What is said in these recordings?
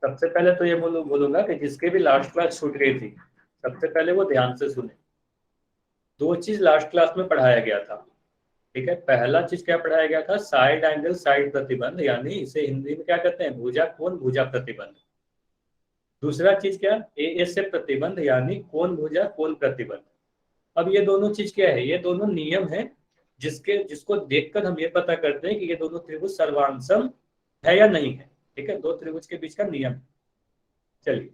सबसे पहले तो ये बोलूंगा कि जिसके भी लास्ट क्लास छूट गई थी, सबसे पहले वो ध्यान से सुने। दो चीज लास्ट क्लास में पढ़ाया गया था। ठीक है, पहला चीज क्या पढ़ाया गया था? साइड एंगल साइड प्रतिबंध, यानी इसे हिंदी में क्या कहते हैं? भुजा कोण भुजा प्रतिबंध। दूसरा चीज क्या? ए से प्रतिबंध, यानी कोण भुजा कोण प्रतिबंध। अब ये दोनों चीज क्या है? ये दोनों नियम है जिसको देखकर हम ये पता करते हैं कि ये दोनों त्रिभुज सर्वांसम है या नहीं है। ठीक है, दो त्रिभुज के बीच का नियम है। चलिए,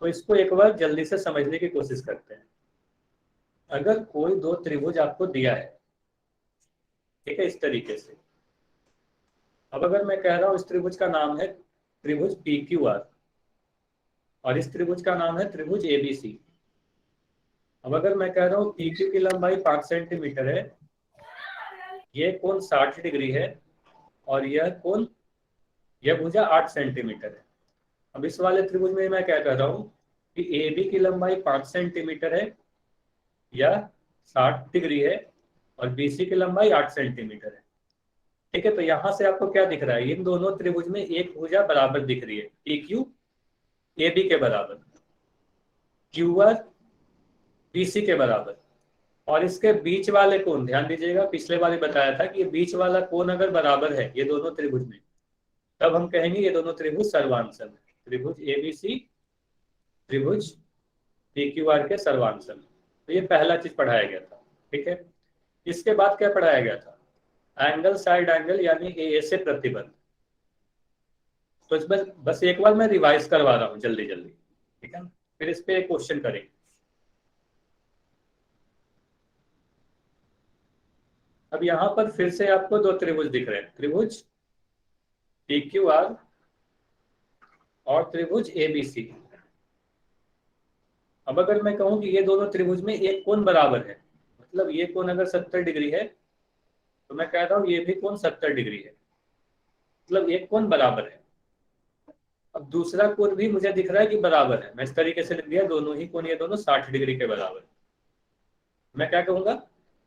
तो इसको एक बार जल्दी से समझने की कोशिश करते हैं। अगर कोई दो त्रिभुज आपको दिया है, ठीक है, इस तरीके से। अब अगर मैं कह रहा हूं इस त्रिभुज का नाम है त्रिभुज पी क्यू आर, और इस त्रिभुज का नाम है त्रिभुज एबीसी। अब अगर मैं कह रहा हूँ पी क्यू की लंबाई 5 सेंटीमीटर है, ये कोण 60 डिग्री है, और यह भुजा 8 सेंटीमीटर है। अब इस वाले त्रिभुज में मैं क्या कह रहा हूँ कि ए बी की लंबाई 5 सेंटीमीटर है, या 60 डिग्री है, और बी सी की लंबाई 8 सेंटीमीटर है। ठीक है, तो यहां से आपको क्या दिख रहा है? इन दोनों त्रिभुज में एक भुजा बराबर दिख रही है, पी क्यू ए बी के बराबर, क्यू आर बी सी के बराबर। और इसके बीच वाले कोण, ध्यान दीजिएगा, पिछले बार ही बताया था कि ये बीच वाला कोण अगर बराबर है ये दोनों त्रिभुज में, तब हम कहेंगे ये दोनों त्रिभुज सर्वांसम है। त्रिभुज एबीसी त्रिभुज पी क्यू आर के सर्वांसम। तो ये पहला चीज पढ़ाया गया था। ठीक है, इसके बाद क्या पढ़ाया गया था? एंगल साइड एंगल, यानी ए से प्रतिबंध। तो इस बस एक बार मैं रिवाइज करवा रहा हूँ जल्दी जल्दी, ठीक है, फिर इस पे एक क्वेश्चन करेंगे। अब यहाँ पर फिर से आपको दो त्रिभुज दिख रहे हैं, त्रिभुज पी क्यू आर और त्रिभुज एबीसी। अब अगर मैं कहूं कि ये दोनों त्रिभुज में एक कोण बराबर है, मतलब ये कोण अगर 70 डिग्री है, तो मैं कहता हूँ ये भी कोण 70 डिग्री है, मतलब एक कोण बराबर है। अब दूसरा कोण भी मुझे दिख रहा है कि बराबर है, मैं इस तरीके से लिख दिया, दोनों ही कोण ये दोनों 60 डिग्री के बराबर। मैं क्या कहूंगा?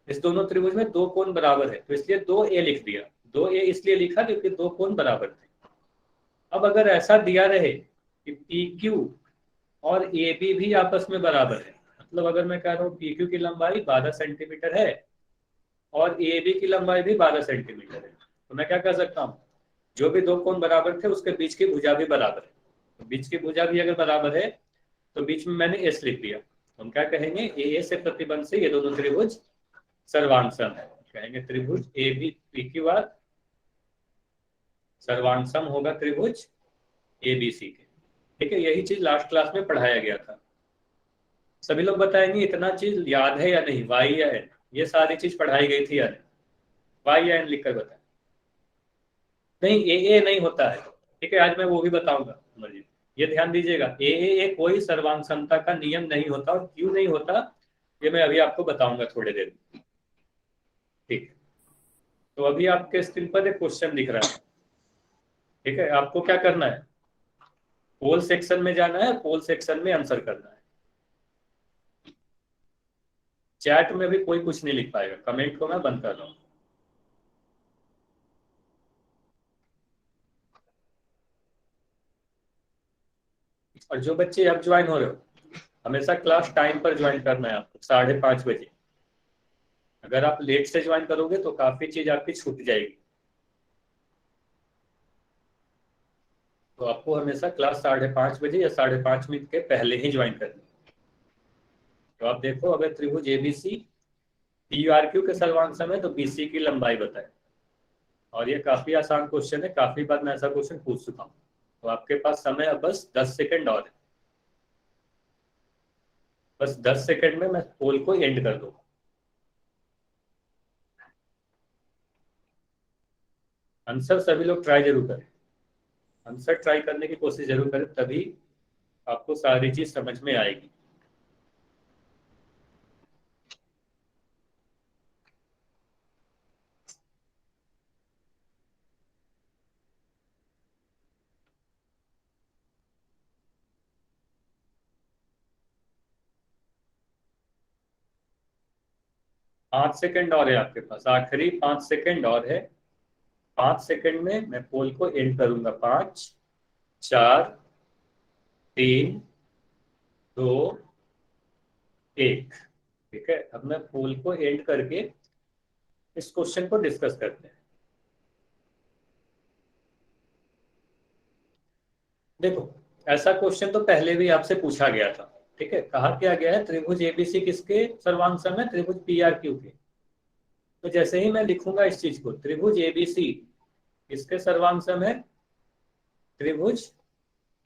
इस दोनों त्रिभुज में दो कोण बराबर है, तो इसलिए दो ए लिख दिया। दो ए इसलिए लिखा क्योंकि दो कोण बराबर थे। अब अगर ऐसा दिया रहे कि पी क्यू और ए बी भी आपस में बराबर है, मतलब अगर मैं कह रहा हूँ पी क्यू की लंबाई 12 सेंटीमीटर है और ए बी की लंबाई भी 12 सेंटीमीटर है, तो मैं क्या कर सकता हूँ? जो भी दो कोण बराबर थे उसके बीच की भुजा भी बराबर है, तो बीच की भुजा भी अगर बराबर है तो बीच में मैंने एस लिख दिया। हम क्या कहेंगे? ए से प्रतिबंध से ये दोनों त्रिभुज सर्वांसम है। कहेंगे त्रिभुज A B P Q R सर्वांसम होगा त्रिभुज ए बी सी के। ठीक है, यही चीज लास्ट क्लास में पढ़ाया गया था। सभी लोग बताएंगे इतना चीज याद है या नहीं? वाई या एन, ये सारी चीज पढ़ाई गई थी या नहीं? वाई या एन लिखकर बताएं। नहीं, ए नहीं होता है। ठीक है, आज मैं वो भी बताऊंगा, समझिए। ये ध्यान दीजिएगा, ए कोई सर्वांग समता का नियम नहीं होता, और क्यों नहीं होता ये मैं अभी आपको बताऊंगा थोड़ी देर में। ठीक है, तो अभी आपके स्क्रीन पर एक क्वेश्चन दिख रहा है। ठीक है, आपको क्या करना है? पोल सेक्शन में जाना है, पोल सेक्शन में आंसर करना है। चैट में भी कोई कुछ नहीं लिख पाएगा, कमेंट को मैं बंद कर रहा हूँ। और जो बच्चे अब ज्वाइन हो रहे हो, हमेशा क्लास टाइम पर ज्वाइन करना है आपको, 5:30 बजे। अगर आप लेट से ज्वाइन करोगे तो काफी चीज आपकी छूट जाएगी। तो आपको हमेशा क्लास 5:30 बजे या 5:05 के पहले ही ज्वाइन करनी है। तो आप देखो, अगर त्रिभुज एबीसी पी आर क्यू के सर्वांग समय, तो बीसी की लंबाई बताए। और ये काफी आसान क्वेश्चन है, काफी बार मैं ऐसा क्वेश्चन पूछ चुका हूँ। तो आपके पास समय अब बस 10 सेकेंड और है। बस 10 सेकेंड में मैं पोल को एंड कर दूंगा। आंसर सभी लोग ट्राई जरूर करें, आंसर ट्राई करने की कोशिश जरूर करें, तभी आपको सारी चीज समझ में आएगी। 5 सेकेंड और है आपके पास, आखिरी 5 सेकेंड और है। 5 सेकेंड में मैं पोल को एंड करूंगा। 5, 4, 3 2 1। ठीक है, अब मैं पोल को एंड करके इस क्वेश्चन को डिस्कस करते हैं। देखो, ऐसा क्वेश्चन तो पहले भी आपसे पूछा गया था। ठीक है, कहा क्या गया है, त्रिभुज एबीसी किसके सर्वांग सम है, त्रिभुज पी आर क्यू के। तो जैसे ही मैं लिखूंगा इस चीज को, त्रिभुज एबीसी किसके सर्वांग सम है, त्रिभुज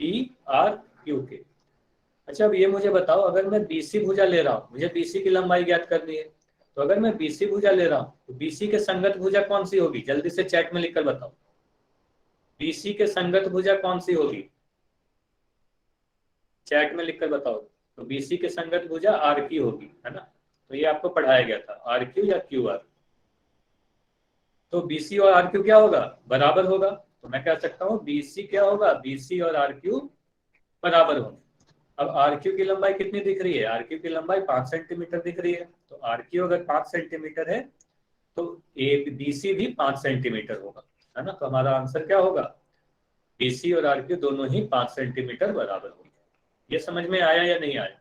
पी आर क्यू के। अच्छा, अब ये मुझे बताओ, अगर मैं बीसी भुजा ले रहा हूँ, मुझे बीसी की लंबाई ज्ञात करनी है, तो अगर मैं बीसी भुजा ले रहा हूँ तो बीसी के संगत भुजा कौन सी होगी, जल्दी से चैट में लिखकर बताओ। बीसी के संगत भुजा कौन सी होगी, चैट में लिखकर बताओ। तो बीसी के संगत भुजा आर की होगी, है ना। तो ये आपको पढ़ाया गया था, आर क्यू या क्यू आर। तो बीसी और आर क्यू क्या होगा, बराबर होगा। तो मैं कह सकता हूँ बीसी क्या होगा, बीसी और आर क्यू बराबर होंगे। अब आर क्यू की लंबाई कितनी दिख रही है, आर क्यू की लंबाई 5 सेंटीमीटर दिख रही है। तो आर क्यू अगर 5 सेंटीमीटर है तो ए बी सी भी 5 सेंटीमीटर होगा, है ना। तो हमारा आंसर क्या होगा, बीसी और आर क्यू दोनों ही 5 सेंटीमीटर बराबर होंगे। ये समझ में आया या नहीं आया,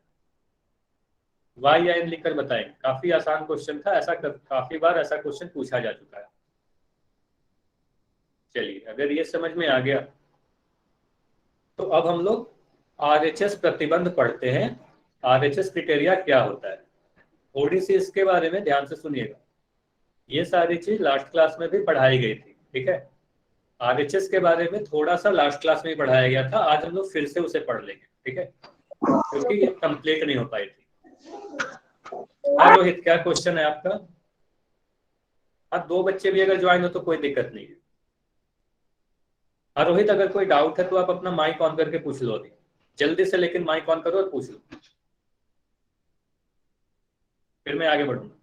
वाई या एन लिखकर बताएंगे। काफी आसान क्वेश्चन था, ऐसा काफी बार ऐसा क्वेश्चन पूछा जा चुका है। चलिए, अगर ये समझ में आ गया तो अब हम लोग आरएचएस प्रतिबंध पढ़ते हैं। आरएचएस क्राइटेरिया क्या होता है, थोड़ी सी इसके बारे में ध्यान से सुनिएगा। ये सारी चीज लास्ट क्लास में भी पढ़ाई गई थी। ठीक है, आरएचएस के बारे में थोड़ा सा लास्ट क्लास में ही पढ़ाया गया था, आज हम लोग फिर से उसे पढ़ लेंगे। ठीक है, क्योंकि ये कंप्लीट नहीं हो पाई थी। हाँ रोहित, क्या क्वेश्चन है आपका। हाँ, 2 बच्चे भी अगर ज्वाइन हो तो कोई दिक्कत नहीं है। हाँ रोहित, अगर कोई डाउट है तो आप अपना माइक ऑन करके पूछ लो अभी, जल्दी से, लेकिन माइक ऑन करो और पूछ लो, फिर मैं आगे बढ़ूंगा।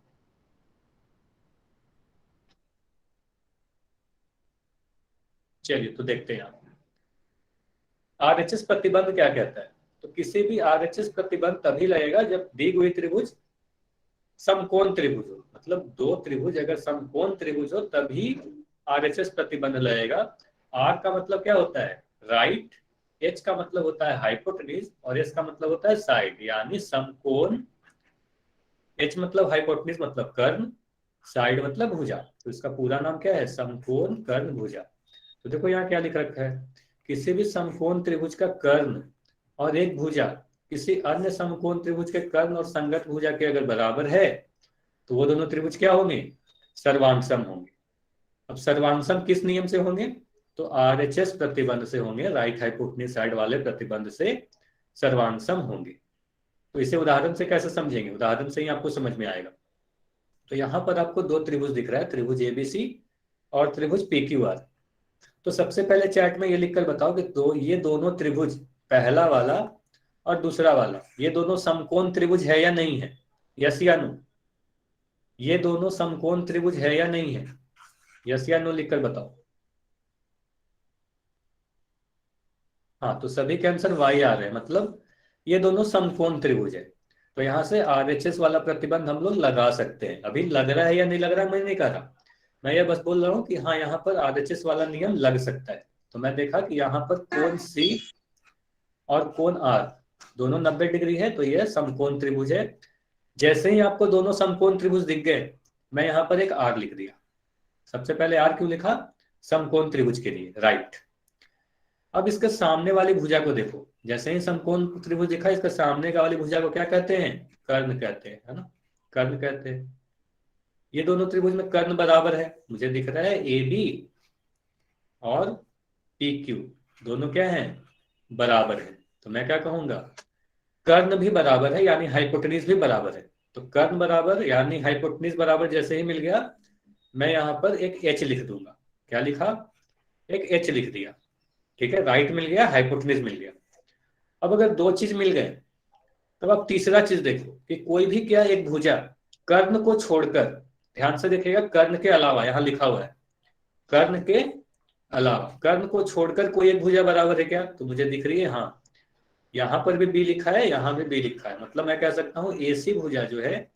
चलिए, तो देखते हैं आप आरएचएस प्रतिबंध क्या कहता है। तो किसी भी आरएचएस प्रतिबंध तभी लगेगा जब दी हुई त्रिभुज समकोण त्रिभुज हो, मतलब 2 त्रिभुज अगर समकोण त्रिभुज हो तभी आरएचएस प्रतिबंध लगेगा। आर का मतलब क्या होता है, राइट। एच का मतलब होता है हाइपोटेन्यूज और एस का मतलब होता है साइड, यानी समकोण। एच मतलब हाइपोटेन्यूज मतलब कर्ण, साइड मतलब भुजा। तो इसका पूरा नाम क्या है, समकोण कर्ण भुजा। तो देखो यहाँ क्या लिख रखा है, किसी भी समकोण त्रिभुज का कर्ण और एक भुजा किसी अन्य समकोण त्रिभुज के कर्ण और संगत भुजा के अगर बराबर है तो वो दोनों त्रिभुज क्या होंगे, सर्वांगसम होंगे। अब सर्वांगसम किस नियम से होंगे, तो आरएचएस प्रतिबंध से होंगे, राइट हाइपोटेन्यूज साइड वाले प्रतिबंध से सर्वांगसम होंगे। तो इसे उदाहरण से कैसे समझेंगे, उदाहरण से ही आपको समझ में आएगा। तो यहाँ पर आपको 2 त्रिभुज दिख रहा है, त्रिभुज एबीसी और त्रिभुज पीक्यूआर। तो सबसे पहले चैट में ये लिखकर बताओ कि ये दोनों त्रिभुज, पहला वाला और दूसरा वाला, ये दोनों समकोण त्रिभुज है या नहीं है, यस या नो। ये दोनों समकोण त्रिभुज है या नहीं है, यस या नो लिखकर बताओ। हाँ, तो सभी के आंसर वाई आ रहे हैं, मतलब ये दोनों समकोण त्रिभुज है। तो यहाँ से आरएचएस वाला प्रतिबंध हम लोग लगा सकते हैं। अभी लग रहा है या नहीं लग रहा है मैं नहीं कह रहा, मैं ये बस बोल रहा हूँ कि हाँ, यहाँ पर आरएचएस वाला नियम लग सकता है। तो मैं देखा कि यहाँ पर कोण सी और कोण आर दोनों 90 डिग्री है, तो ये समकोण त्रिभुज है। जैसे ही आपको दोनों समकोण त्रिभुज दिख गए, मैं यहाँ पर एक आर लिख दिया। सबसे पहले आर क्यों लिखा, समकोण त्रिभुज के लिए, राइट। अब इसके सामने वाली भुजा को देखो, जैसे ही समकोण त्रिभुज दिखा, इसके सामने का वाली भुजा को क्या कहते हैं, कर्ण कहते हैं, है ना, कर्ण कहते हैं। ये दोनों त्रिभुज में कर्ण बराबर है, मुझे दिख रहा है ए बी और पी क्यू दोनों क्या है, बराबर है। तो मैं क्या कहूंगा, कर्ण भी बराबर है यानी हाइपोटेन्यूज भी बराबर है। तो कर्ण बराबर यानी हाइपोटेन्यूज बराबर जैसे ही मिल गया, मैं यहाँ पर एक एच लिख दूंगा। क्या लिखा, एक एच लिख दिया। ठीक है, राइट मिल गया, हाइपोटेन्यूज मिल गया। अब अगर 2 चीज मिल गए, तब आप तीसरा चीज देखो कि कोई भी क्या एक भुजा कर्ण को छोड़कर, ध्यान से देखिएगा, कर्ण के अलावा यहाँ लिखा हुआ है, कर्ण के अलावा, कर्ण को छोड़कर कोई एक भुजा बराबर है क्या, तो मुझे दिख रही है, हाँ। यहाँ पर भी बी लिखा है, यहाँ भी बी लिखा है, मतलब मैं कह सकता हूँ एसी भुजा जो है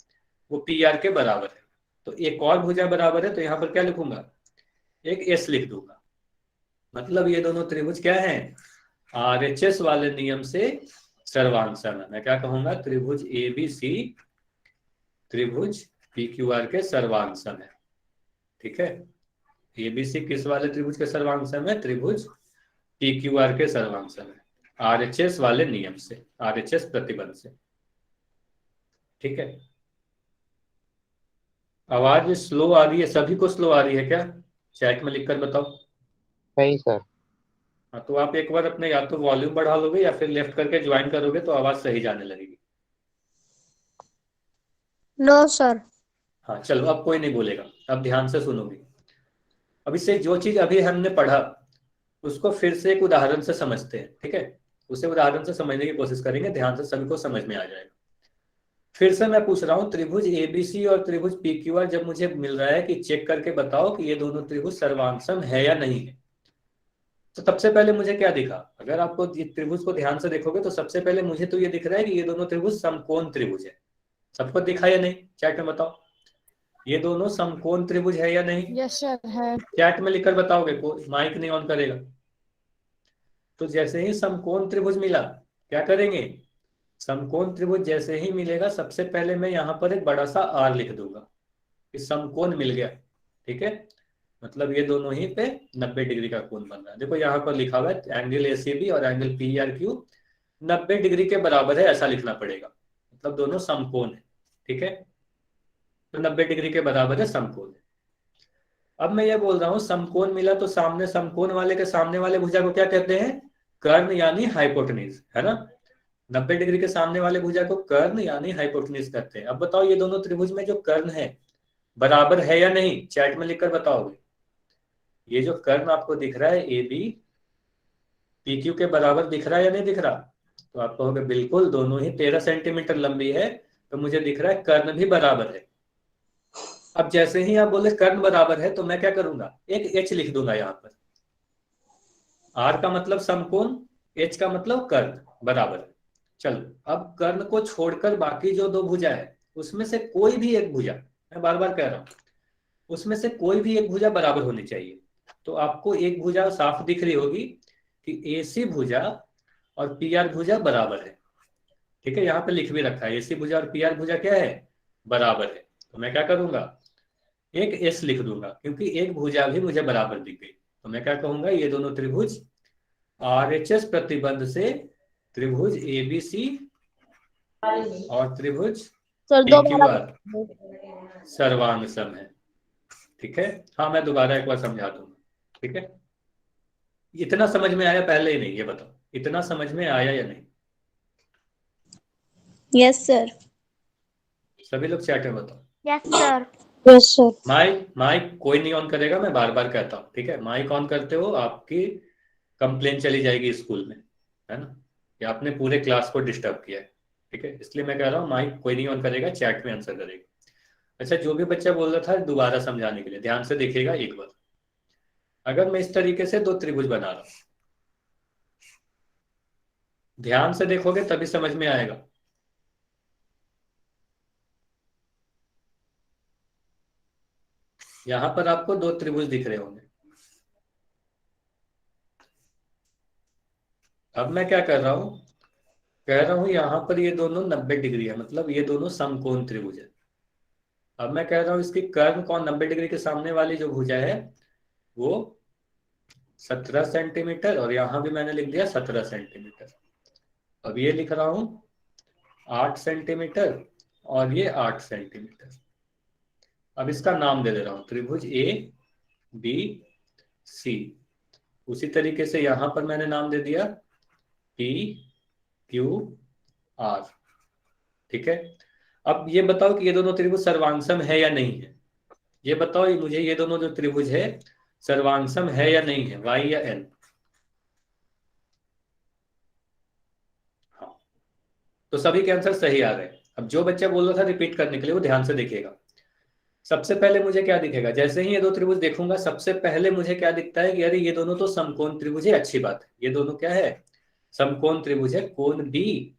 वो पी आर के बराबर है। तो एक और भुजा बराबर है, तो यहाँ पर क्या लिखूंगा, एक एस लिख दूंगा। मतलब ये दोनों त्रिभुज क्या है, आरएचएस वाले नियम से सर्वांग सम है। मैं क्या कहूंगा, त्रिभुज एबीसी त्रिभुज पीक्यूआर के सर्वांग सम है। ठीक है, एबीसी किस वाले त्रिभुज के सर्वांग सम है, त्रिभुज पीक्यूआर के सर्वांग सम है, आरएचएस वाले नियम से, आरएचएस प्रतिबंध से। ठीक है, आवाज स्लो आ रही है, सभी को स्लो आ रही है क्या, चैट में लिखकर बताओ। नहीं सर। हाँ, तो आप एक बार अपने या तो वॉल्यूम बढ़ा लोगे या फिर लेफ्ट करके ज्वाइन करोगे तो आवाज सही जाने लगेगी। No sir. हाँ चलो, अब कोई नहीं बोलेगा, अब ध्यान से सुनोगे। अब इससे जो चीज अभी हमने पढ़ा उसको फिर से एक उदाहरण से समझते हैं। ठीक है, उसे उदाहरण से समझने की कोशिश करेंगे, ध्यान से सभी को समझ में आ जाएगा। फिर से मैं पूछ रहा हूँ, त्रिभुज एबीसी और त्रिभुज पीक्यूआर जब मुझे मिल रहा है कि चेक करके बताओ कि ये दोनों त्रिभुज सर्वांगसम है या नहीं है, तो सबसे पहले मुझे क्या दिखा, अगर आपको ये त्रिभुज को ध्यान से देखोगे तो सबसे पहले मुझे तो ये दिख रहा है कि ये दोनों त्रिभुज समकोण त्रिभुज है। सबको दिखा या नहीं, चैट में बताओ, ये दोनों समकोण त्रिभुज है या नहीं। यस सर है। चैट में लिखकर बताओगे, कोई माइक नहीं ऑन करेगा। तो जैसे ही समकोण त्रिभुज मिला, क्या करेंगे, समकोण त्रिभुज जैसे ही मिलेगा सबसे पहले मैं यहाँ पर एक बड़ा सा आर लिख दूंगा कि समकोण मिल गया। ठीक है, मतलब ये दोनों ही पे 90 डिग्री का कोण बन रहा है। देखो यहाँ पर लिखा हुआ है एंगल एसीबी और एंगल पीआरक्यू 90 डिग्री के बराबर है, ऐसा लिखना पड़ेगा, मतलब दोनों समकोण है। ठीक है, तो 90 डिग्री के बराबर है, समकोण है। अब मैं ये बोल रहा हूँ समकोण मिला तो सामने समकोण वाले के सामने वाले भुजा को क्या कहते हैं, कर्ण यानी हाइपोटेन्यूज, है ना। 90 डिग्री के सामने वाले भुजा को कर्ण यानी हाइपोटेन्यूज कहते हैं। अब बताओ ये दोनों त्रिभुज में जो कर्ण है बराबर है या नहीं, चैट में लिखकर बताओगे। ये जो कर्ण आपको दिख रहा है ए बी पी क्यू के बराबर दिख रहा है या नहीं दिख रहा, तो आप कहोगे बिल्कुल, दोनों ही 13 सेंटीमीटर लंबी है, तो मुझे दिख रहा है कर्ण भी बराबर है। अब जैसे ही आप बोले कर्ण बराबर है तो मैं क्या करूंगा, एक एच लिख दूंगा यहाँ पर। आर का मतलब समकोण, एच का मतलब कर्ण बराबर है। चलो, अब कर्ण को छोड़कर बाकी जो दो भुजा है उसमें से कोई भी एक भुजा, मैं बार बार कह रहा हूं, उसमें से कोई भी एक भुजा बराबर होनी चाहिए। तो आपको एक भुजा साफ दिख रही होगी कि एसी भुजा और पीआर भुजा बराबर है। ठीक है, यहाँ पे लिख भी रखा है एसी भुजा और पीआर भुजा क्या है, बराबर है। तो मैं क्या करूंगा, एक एस लिख दूंगा, क्योंकि एक भुजा भी मुझे बराबर दिख गई। तो मैं क्या कहूंगा, ये दोनों त्रिभुज आरएचएस प्रतिबंध से त्रिभुज एबीसी और त्रिभुज सर पीक्यूआर सर्वांग सम है। ठीक है, हाँ मैं दोबारा एक बार समझा दूंगा। ठीक है, इतना समझ में आया पहले ही नहीं, ये बताओ इतना समझ में आया या नहीं। Yes sir. सभी लोग चैट में बताओ। Yes sir. Yes sir. Mike mike कोई नहीं ऑन करेगा, मैं बार बार कहता हूँ। ठीक है, माइक ऑन करते हो आपकी कंप्लेन चली जाएगी स्कूल में, है ना, या आपने पूरे क्लास को डिस्टर्ब किया है। ठीक है, इसलिए मैं कह रहा हूँ माइक कोई नहीं ऑन करेगा, चैट में आंसर करेगा। अच्छा, जो भी बच्चा बोल रहा था दोबारा समझाने के लिए ध्यान से देखिएगा एक बार। अगर मैं इस तरीके से दो त्रिभुज बना रहा हूं, ध्यान से देखोगे तभी समझ में आएगा। यहां पर आपको दो त्रिभुज दिख रहे होंगे। अब मैं क्या कर रहा हूं, कह रहा हूं यहां पर ये दोनों 90 डिग्री है, मतलब ये दोनों समकोण त्रिभुज है। अब मैं कह रहा हूं इसकी कर्ण कौन, 90 डिग्री के सामने वाली जो भुजा है वो 17 सेंटीमीटर, और यहां भी मैंने लिख दिया 17 सेंटीमीटर। अब ये लिख रहा हूं 8 सेंटीमीटर और ये 8 सेंटीमीटर। अब इसका नाम दे दे रहा हूं त्रिभुज ए बी सी। उसी तरीके से यहां पर मैंने नाम दे दिया पी क्यू आर। ठीक है, अब ये बताओ कि ये दोनों त्रिभुज सर्वांगसम है या नहीं है। ये बताओ मुझे, ये दोनों जो त्रिभुज है सर्वांगसम है या नहीं है, वाई या एल। हाँ, तो सभी के आंसर सही आ गए। अब जो बच्चा बोल रहा था रिपीट करने के लिए वो ध्यान से देखिएगा। सबसे पहले मुझे क्या दिखेगा, जैसे ही ये दो त्रिभुज देखूंगा सबसे पहले मुझे क्या दिखता है कि अरे ये दोनों तो समकोण त्रिभुज है। अच्छी बात है, ये दोनों क्या है, समकोण त्रिभुज है। कोण बी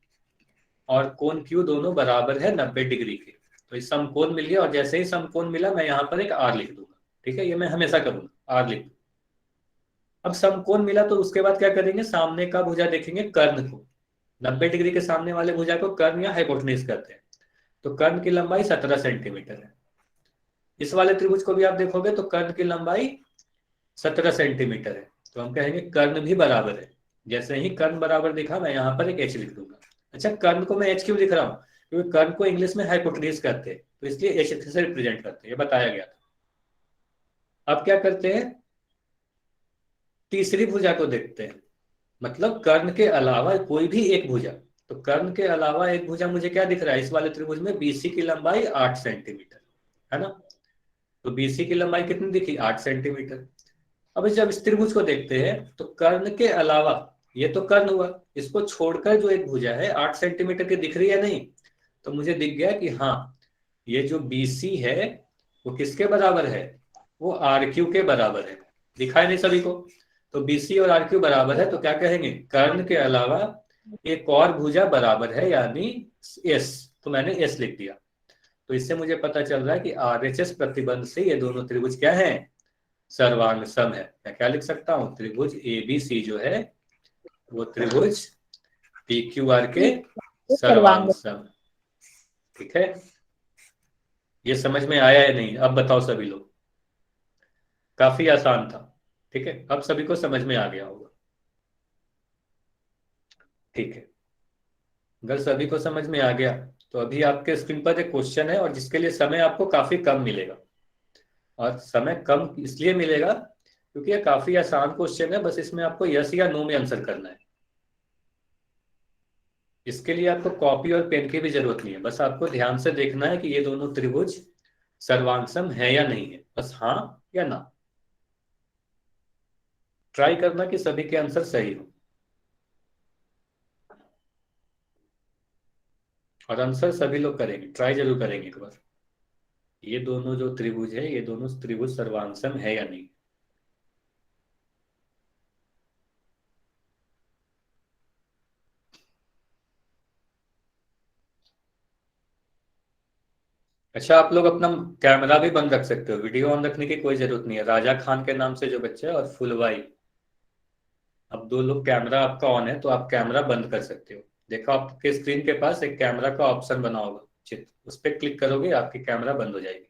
और कोण क्यू दोनों बराबर है 90 डिग्री के। तो इस समकोण मिल गया, और जैसे ही समकोण मिला मैं यहाँ पर एक आर लिख दूंगा। ठीक है, ये मैं हमेशा करूंगा, आर लिख दूंगा। अब समकोण मिला तो उसके बाद क्या करेंगे, सामने का भुजा देखेंगे, कर्ण को। 90 डिग्री के सामने वाले भुजा को कर्ण या हाइपोटेन्यूज कहते हैं। तो कर्ण की लंबाई 17 सेंटीमीटर है। इस वाले त्रिभुज को भी आप देखोगे तो कर्ण की लंबाई 17 सेंटीमीटर है। तो हम कहेंगे कर्ण भी बराबर है। जैसे ही कर्ण बराबर दिखा, मैं यहाँ पर एक एच लिख दूंगा। अच्छा, कर्ण को मैं एच क्यों लिख रहा हूँ? क्योंकि कर्ण को इंग्लिश में हाइपोटेन्यूज कहते हैं, तो इसलिए एच से रिप्रेजेंट करते हैं, ये बताया गया था। अब क्या करते हैं, तीसरी भुजा को देखते हैं। मतलब कर्ण के अलावा कोई भी एक भुजा। तो कर्ण के अलावा एक भुजा मुझे क्या दिख रहा है इस वाले त्रिभुज में, बीसी की लंबाई 8 सेंटीमीटर है ना। तो बीसी की लंबाई कितनी दिखी, 8 सेंटीमीटर। अब जब इस त्रिभुज को देखते हैं तो कर्ण के अलावा, ये तो कर्ण हुआ, इसको छोड़कर जो एक भुजा है 8 सेंटीमीटर की दिख रही है नहीं। तो मुझे दिख गया कि हाँ, ये जो बीसी है वो किसके बराबर है, वो आर क्यू के बराबर है। दिखा है नहीं सभी को? तो बीसी और आर क्यू बराबर है, तो क्या कहेंगे, कर्ण के अलावा एक और भुजा बराबर है, यानी एस। तो मैंने एस लिख दिया। तो इससे मुझे पता चल रहा है कि आरएचएस प्रतिबंध से ये दोनों त्रिभुज क्या है, सर्वांग सम है। मैं क्या लिख सकता हूँ, त्रिभुज एबीसी जो है वो त्रिभुज पी क्यू आर के सर्वांग सम। ठीक है, ये समझ में आया है नहीं? अब बताओ सभी लोग। काफी आसान था। ठीक है, अब सभी को समझ में आ गया होगा। ठीक है, अगर सभी को समझ में आ गया तो अभी आपके स्क्रीन पर एक क्वेश्चन है, और जिसके लिए समय आपको काफी कम मिलेगा। और समय कम इसलिए मिलेगा क्योंकि ये काफी आसान क्वेश्चन है, बस इसमें आपको यस या नो में आंसर करना है। इसके लिए आपको कॉपी और पेन की भी जरूरत नहीं है, बस आपको ध्यान से देखना है कि ये दोनों त्रिभुज सर्वांगसम है या नहीं है, बस हाँ या ना। ट्राई करना कि सभी के आंसर सही हो, और आंसर सभी लोग करेंगे, ट्राई जरूर करेंगे एक बार। ये दोनों जो त्रिभुज है, ये दोनों त्रिभुज सर्वांगसम है या नहीं। अच्छा, आप लोग अपना कैमरा भी बंद रख सकते हो, वीडियो ऑन रखने की कोई जरूरत नहीं है। राजा खान के नाम से जो बच्चा है और फुलवाई, अब दो लोग, कैमरा आपका ऑन है तो आप कैमरा बंद कर सकते हो। देखो आपके स्क्रीन के पास एक कैमरा का ऑप्शन बना होगा चित्र, उस पर क्लिक करोगे आपकी कैमरा बंद हो जाएगी।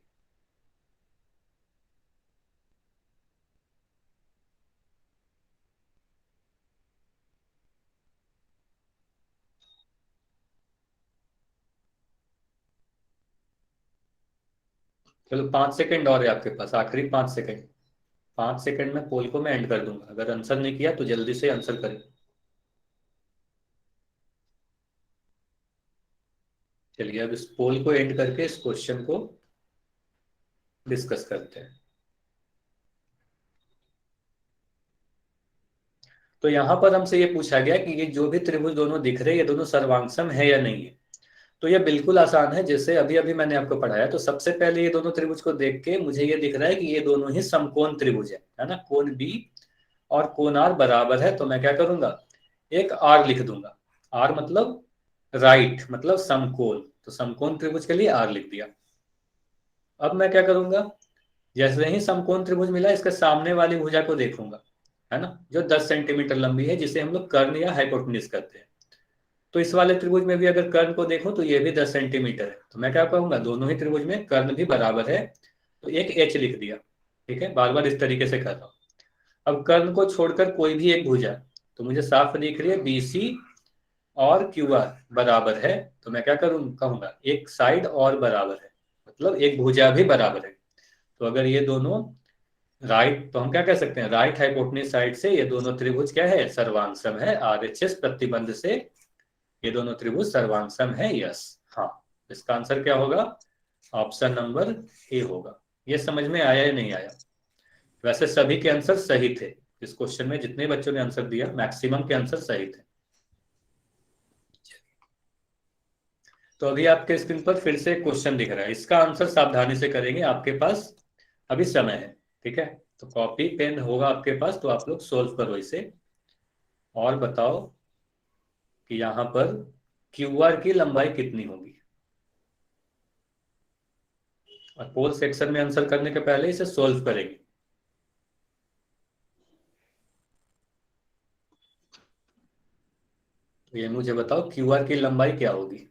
चलो 5 सेकंड और है आपके पास, आखिरी 5 सेकंड। 5 सेकंड में पोल को मैं एंड कर दूंगा, अगर आंसर नहीं किया तो जल्दी से आंसर करें। चलिए अब इस पोल को एंड करके इस क्वेश्चन को डिस्कस करते हैं। तो यहां पर हमसे ये पूछा गया कि ये जो भी त्रिभुज दोनों दिख रहे हैं, ये दोनों सर्वांगसम है या नहीं है। तो ये बिल्कुल आसान है, जैसे अभी अभी मैंने आपको पढ़ाया। तो सबसे पहले ये दोनों त्रिभुज को देख के मुझे ये दिख रहा है कि ये दोनों ही समकोण त्रिभुज है ना। कोण बी और कोण आर बराबर है, तो मैं क्या करूंगा, एक आर लिख दूंगा। आर मतलब राइट, मतलब समकोण, तो समकोण त्रिभुज के लिए आर लिख दिया। अब मैं क्या करूंगा, जैसे ही समकोण त्रिभुज मिला, इसके सामने वाली भुजा को देखूंगा, है ना, जो 10 सेंटीमीटर लंबी है, जिसे हम लोग कर्ण या हाइपोटेन्यूज करते हैं। तो इस वाले त्रिभुज में भी अगर कर्ण को देखो तो ये भी 10 सेंटीमीटर है, तो मैं क्या कहूंगा, दोनों ही त्रिभुज में कर्ण भी बराबर है, तो एक एच लिख दिया। ठीक है, बार बार इस तरीके से कर रहा हूं। अब कर्ण को छोड़कर कोई भी एक भुजा, तो मुझे साफ दिख रही है बीसी और क्यू आर बराबर है, तो मैं क्या करूँ, कहूंगा एक साइड और बराबर है, मतलब एक भुजा भी बराबर है। तो अगर ये दोनों राइट, तो हम क्या कह सकते हैं, राइट हाइपोटेन्यूज साइड से ये दोनों त्रिभुज क्या है, सर्वांगसम है। आरएचएस प्रतिबंध से ये दोनों त्रिभुज सर्वांगसम है, यस। हाँ, इसका आंसर क्या होगा, ऑप्शन नंबर ए होगा। ये समझ में आया या नहीं आया? वैसे सभी के आंसर सही थे। इस क्वेश्चन में जितने बच्चों ने आंसर दिया, मैक्सिमम के आंसर सही थे। तो अभी आपके स्क्रीन पर फिर से क्वेश्चन दिख रहा है, इसका आंसर सावधानी से करेंगे, आपके पास अभी समय है। ठीक है, तो कॉपी पेन होगा आपके पास, तो आप लोग सोल्व करो इसे। और बताओ कि यहां पर क्यू आर की लंबाई कितनी होगी। और पोल सेक्शन में आंसर करने के पहले इसे सोल्व करेंगे। तो ये मुझे बताओ क्यू आर की लंबाई क्या होगी।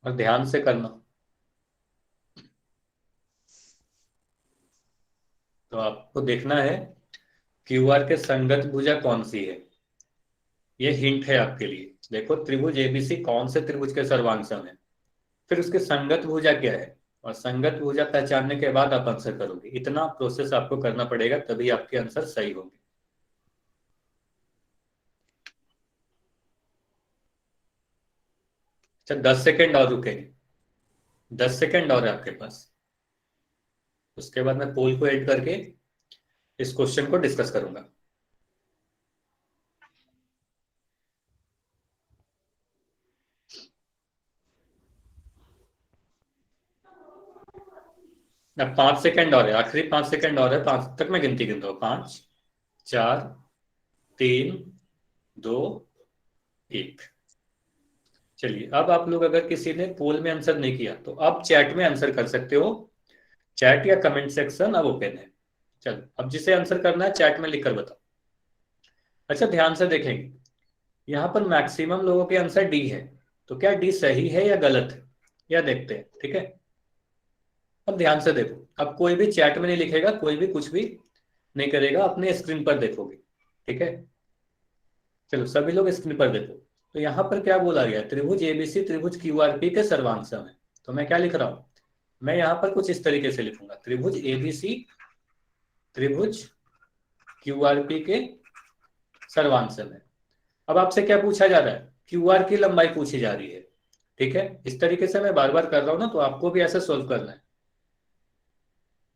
और ध्यान से करना। तो आपको देखना है क्यू आर के संगत भुजा कौन सी है। ये हिंट है आपके लिए। देखो त्रिभुज एबीसी कौन से त्रिभुज के सर्वांग सम है, फिर उसके संगत भुजा क्या है, और संगत भुजा पहचानने के बाद आप आंसर करोगे। इतना प्रोसेस आपको करना पड़ेगा, तभी आपके आंसर सही होंगे। अच्छा 10 सेकेंड और रुकेंगे, 10 सेकेंड और है आपके पास। उसके बाद मैं पोल को एड करके इस क्वेश्चन को डिस्कस करूंगा। अब 5 सेकेंड और है, आखिरी 5 सेकेंड और है। 5 तक मैं गिनती गिनता हूँ। 5, 4, 3, 2, 1। चलिए अब आप लोग अगर किसी ने पोल में आंसर नहीं किया तो अब चैट में आंसर कर सकते हो। चैट या कमेंट सेक्शन अब ओपन है। चलो अब जिसे आंसर करना है चैट में लिखकर बताओ। अच्छा ध्यान से देखेंगे, यहाँ पर मैक्सिमम लोगों के आंसर डी है। तो क्या डी सही है या गलत है, या देखते हैं। ठीक है, अब ध्यान से देखो। अब कोई भी चैट में नहीं लिखेगा, कोई भी कुछ भी नहीं करेगा, अपने स्क्रीन पर देखोगे। ठीक है, चलो सभी लोग स्क्रीन पर देखो। तो यहाँ पर क्या बोला गया, त्रिभुज एबीसी त्रिभुज क्यूआरपी के सर्वांग सम है। तो मैं क्या लिख रहा हूं, मैं यहाँ पर कुछ इस तरीके से लिखूंगा, त्रिभुज एबीसी त्रिभुज क्यूआरपी के सर्वांग सम है। अब आपसे क्या पूछा जा रहा है, क्यूआर की लंबाई पूछी जा रही है। ठीक है, इस तरीके से मैं बार बार कर रहा हूं ना, तो आपको भी ऐसे सोल्व करना है।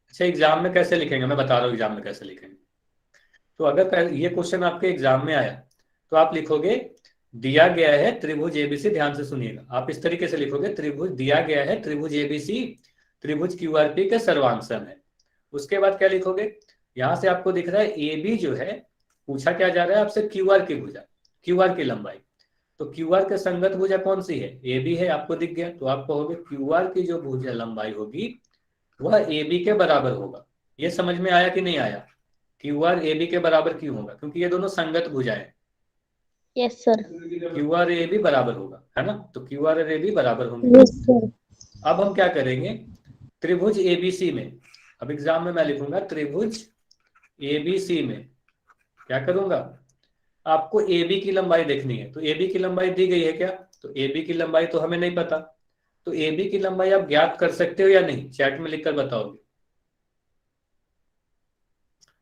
अच्छा एग्जाम में कैसे लिखेंगे, मैं बता रहा हूँ एग्जाम में कैसे लिखेंगे। तो अगर ये क्वेश्चन आपके एग्जाम में आया तो आप लिखोगे दिया गया है त्रिभुज एबीसी, ध्यान से सुनिएगा, आप इस तरीके से लिखोगे, त्रिभुज दिया गया है त्रिभुज एबीसी त्रिभुज क्यूआरपी के सर्वांग सम है। उसके बाद क्या लिखोगे, यहां से आपको दिख रहा है ए बी जो है, पूछा क्या जा रहा है आपसे, क्यूआर की भुजा, क्यूआर की लंबाई। तो क्यूआर के संगत भुजा कौन सी है, ए बी है, आपको दिख गया। तो आप कहोगे क्यूआर की जो भुजा लंबाई होगी वह ए बी के बराबर होगा। ये समझ में आया कि नहीं आया, क्यूआर ए बी के बराबर क्यों होगा, क्योंकि ये दोनों संगत भुजाएं हैं। Yes sir. QR A B बराबर होगा, है ना। तो क्यूआर और ए बी बराबर होंगे। Yes sir. अब हम क्या करेंगे, त्रिभुज एबीसी में, अब एग्जाम में मैं लिखूंगा त्रिभुज एबीसी में क्या करूंगा, आपको ए बी की लंबाई देखनी है। तो ए बी की लंबाई दी गई है क्या, तो ए बी की लंबाई तो हमें नहीं पता। तो ए बी की लंबाई आप ज्ञात कर सकते हो या नहीं, चैट में लिखकर बताओगे।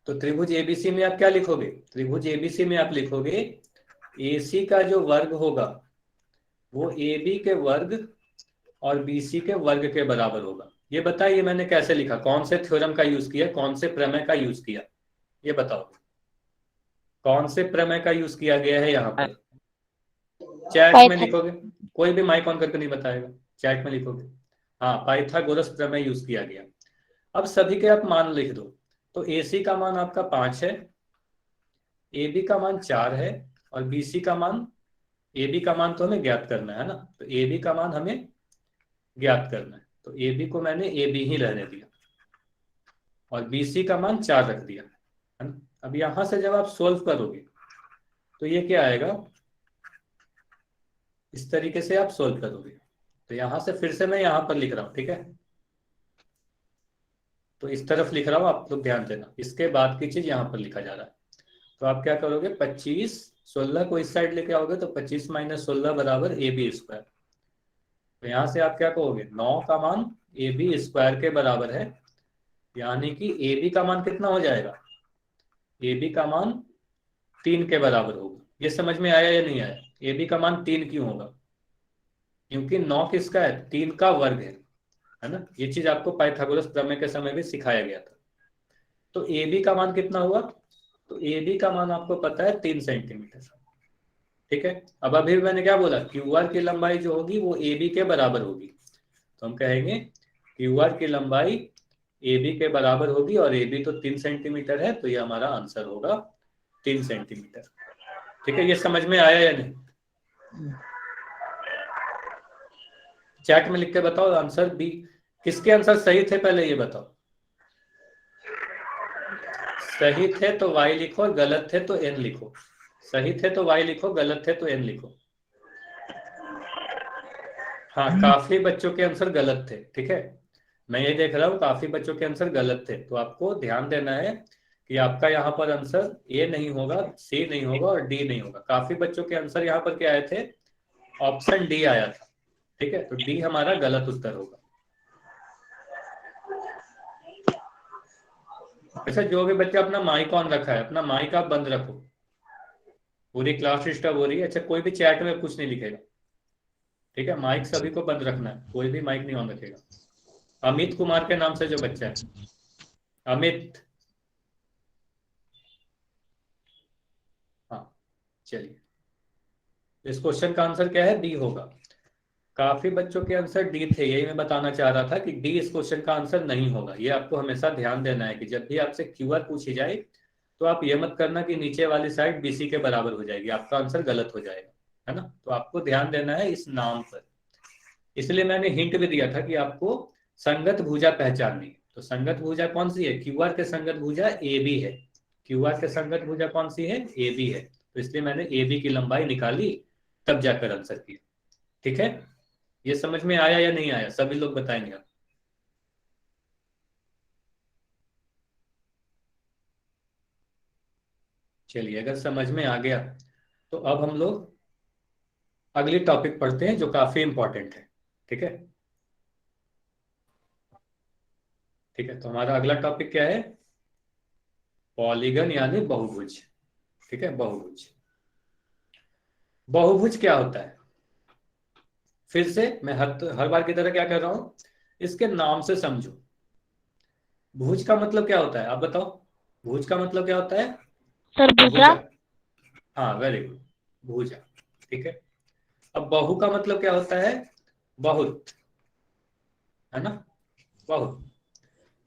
तो त्रिभुज एबीसी में आप क्या लिखोगे, त्रिभुज एबीसी में आप लिखोगे ए सी का जो वर्ग होगा वो ए बी के वर्ग और बी सी के वर्ग के बराबर होगा। ये बताइए मैंने कैसे लिखा, कौन से थ्योरम का यूज किया, कौन से प्रमेय का यूज किया, ये बताओ। कौन से प्रमेय का यूज किया गया है यहाँ पर, चैट में लिखोगे। कोई भी माइक ऑन करके नहीं बताएगा, चैट में लिखोगे। हाँ, पाइथागोरस प्रमेय यूज किया गया। अब सभी के आप मान लिख दो। तो ए सी का मान आपका 5 है, ए बी का मान 4 है, और बी सी का मान, ए बी का मान तो हमें ज्ञात करना है ना, तो ए बी का मान हमें ज्ञात करना है। तो ए बी को मैंने ए बी ही रहने दिया और बी सी का मान 4 रख दिया, है ना। अब यहां से जब आप सोल्व करोगे तो ये क्या आएगा, इस तरीके से आप सोल्व करोगे। तो यहां से फिर से मैं यहां पर लिख रहा हूं, ठीक है। तो इस तरफ लिख रहा हूं, आप लोग ध्यान देना, इसके बाद की चीज यहां पर लिखा जा रहा है। तो आप क्या करोगे, 25, 16 को इस साइड लेके आओगे तो 25 माइनस 16 बराबर ए बी स्क्वायर। तो यहां से आप क्या कहोगे, 9 का मान ए बी स्क्वायर के बराबर है, यानी कि ए बी का मान कितना हो जाएगा, ए बी का मान 3 के बराबर होगा। ये समझ में आया या नहीं आया, ए बी का मान 3 क्यों होगा, क्योंकि 9 किसका है, 3 का वर्ग है ना। ये चीज आपको पाइथागोरस प्रमेय के समय भी सिखाया गया था। तो ए बी का मान कितना हुआ, तो ए बी का मान आपको पता है 3 सेंटीमीटर। ठीक है, अब अभी मैंने क्या बोला, क्यू आर की लंबाई जो होगी वो ए बी के बराबर होगी। तो हम कहेंगे क्यू आर की लंबाई ए बी के बराबर होगी, और ए बी तो 3 सेंटीमीटर है, तो ये हमारा आंसर होगा 3 सेंटीमीटर। ठीक है, ये समझ में आया या नहीं। चैट में लिख के बताओ आंसर बी। किसके आंसर सही थे पहले ये बताओ। सही थे तो वाई लिखो और गलत थे तो एन लिखो। सही थे तो वाई लिखो, गलत थे तो एन लिखो। हाँ, काफी बच्चों के आंसर गलत थे, ठीक है। मैं ये देख रहा हूँ काफी बच्चों के आंसर गलत थे, तो आपको ध्यान देना है कि आपका यहाँ पर आंसर ए नहीं होगा, सी नहीं होगा और डी नहीं होगा। काफी बच्चों के आंसर यहाँ पर क्या आए थे, ऑप्शन डी आया था, ठीक है। तो डी हमारा गलत उत्तर होगा। अच्छा, जो भी बच्चा अपना माइक ऑन रखा है अपना माइक आप बंद रखो। पूरी क्लास डिस्टर्ब हो रही है। अच्छा, कोई भी चैट में कुछ नहीं लिखेगा, ठीक है। माइक सभी को बंद रखना है, कोई भी माइक नहीं ऑन रखेगा। अमित कुमार के नाम से जो बच्चा है, अमित। हाँ, चलिए, इस क्वेश्चन का आंसर क्या है, डी होगा। काफी बच्चों के आंसर डी थे, यही मैं बताना चाह रहा था कि डी इस क्वेश्चन का आंसर नहीं होगा। ये आपको हमेशा ध्यान देना है कि जब भी आपसे क्यूआर पूछी जाए तो आप ये मत करना कि नीचे वाली साइड बीसी के बराबर हो जाएगी, आपका आंसर गलत हो जाएगा, है ना। तो आपको ध्यान देना है इस नाम पर। इसलिए मैंने हिंट भी दिया था कि आपको संगत भुजा पहचाननी है। तो संगत भुजा कौन सी है, क्यूआर के संगत भुजा ए बी है। क्यूआर के संगत भुजा कौन सी है, ए बी है। तो इसलिए मैंने ए बी की लंबाई निकाली, तब जाकर आंसर किया, ठीक है। ये समझ में आया या नहीं आया, सभी लोग बताएंगे आप। चलिए, अगर समझ में आ गया तो अब हम लोग अगली टॉपिक पढ़ते हैं जो काफी इंपॉर्टेंट है, ठीक है। ठीक है, तो हमारा अगला टॉपिक क्या है, पॉलीगन यानी बहुभुज, ठीक है। बहुभुज, बहुभुज क्या होता है, फिर से मैं हर बार की तरह क्या कर रहा हूं, इसके नाम से समझो। भुज का मतलब क्या होता है आप बताओ। भुज का मतलब क्या होता है, सर भुजा। भुजा। हाँ, वेरी गुड, भुजा, ठीक है। अब बहु का मतलब क्या होता है, बहुत, है ना, बहुत।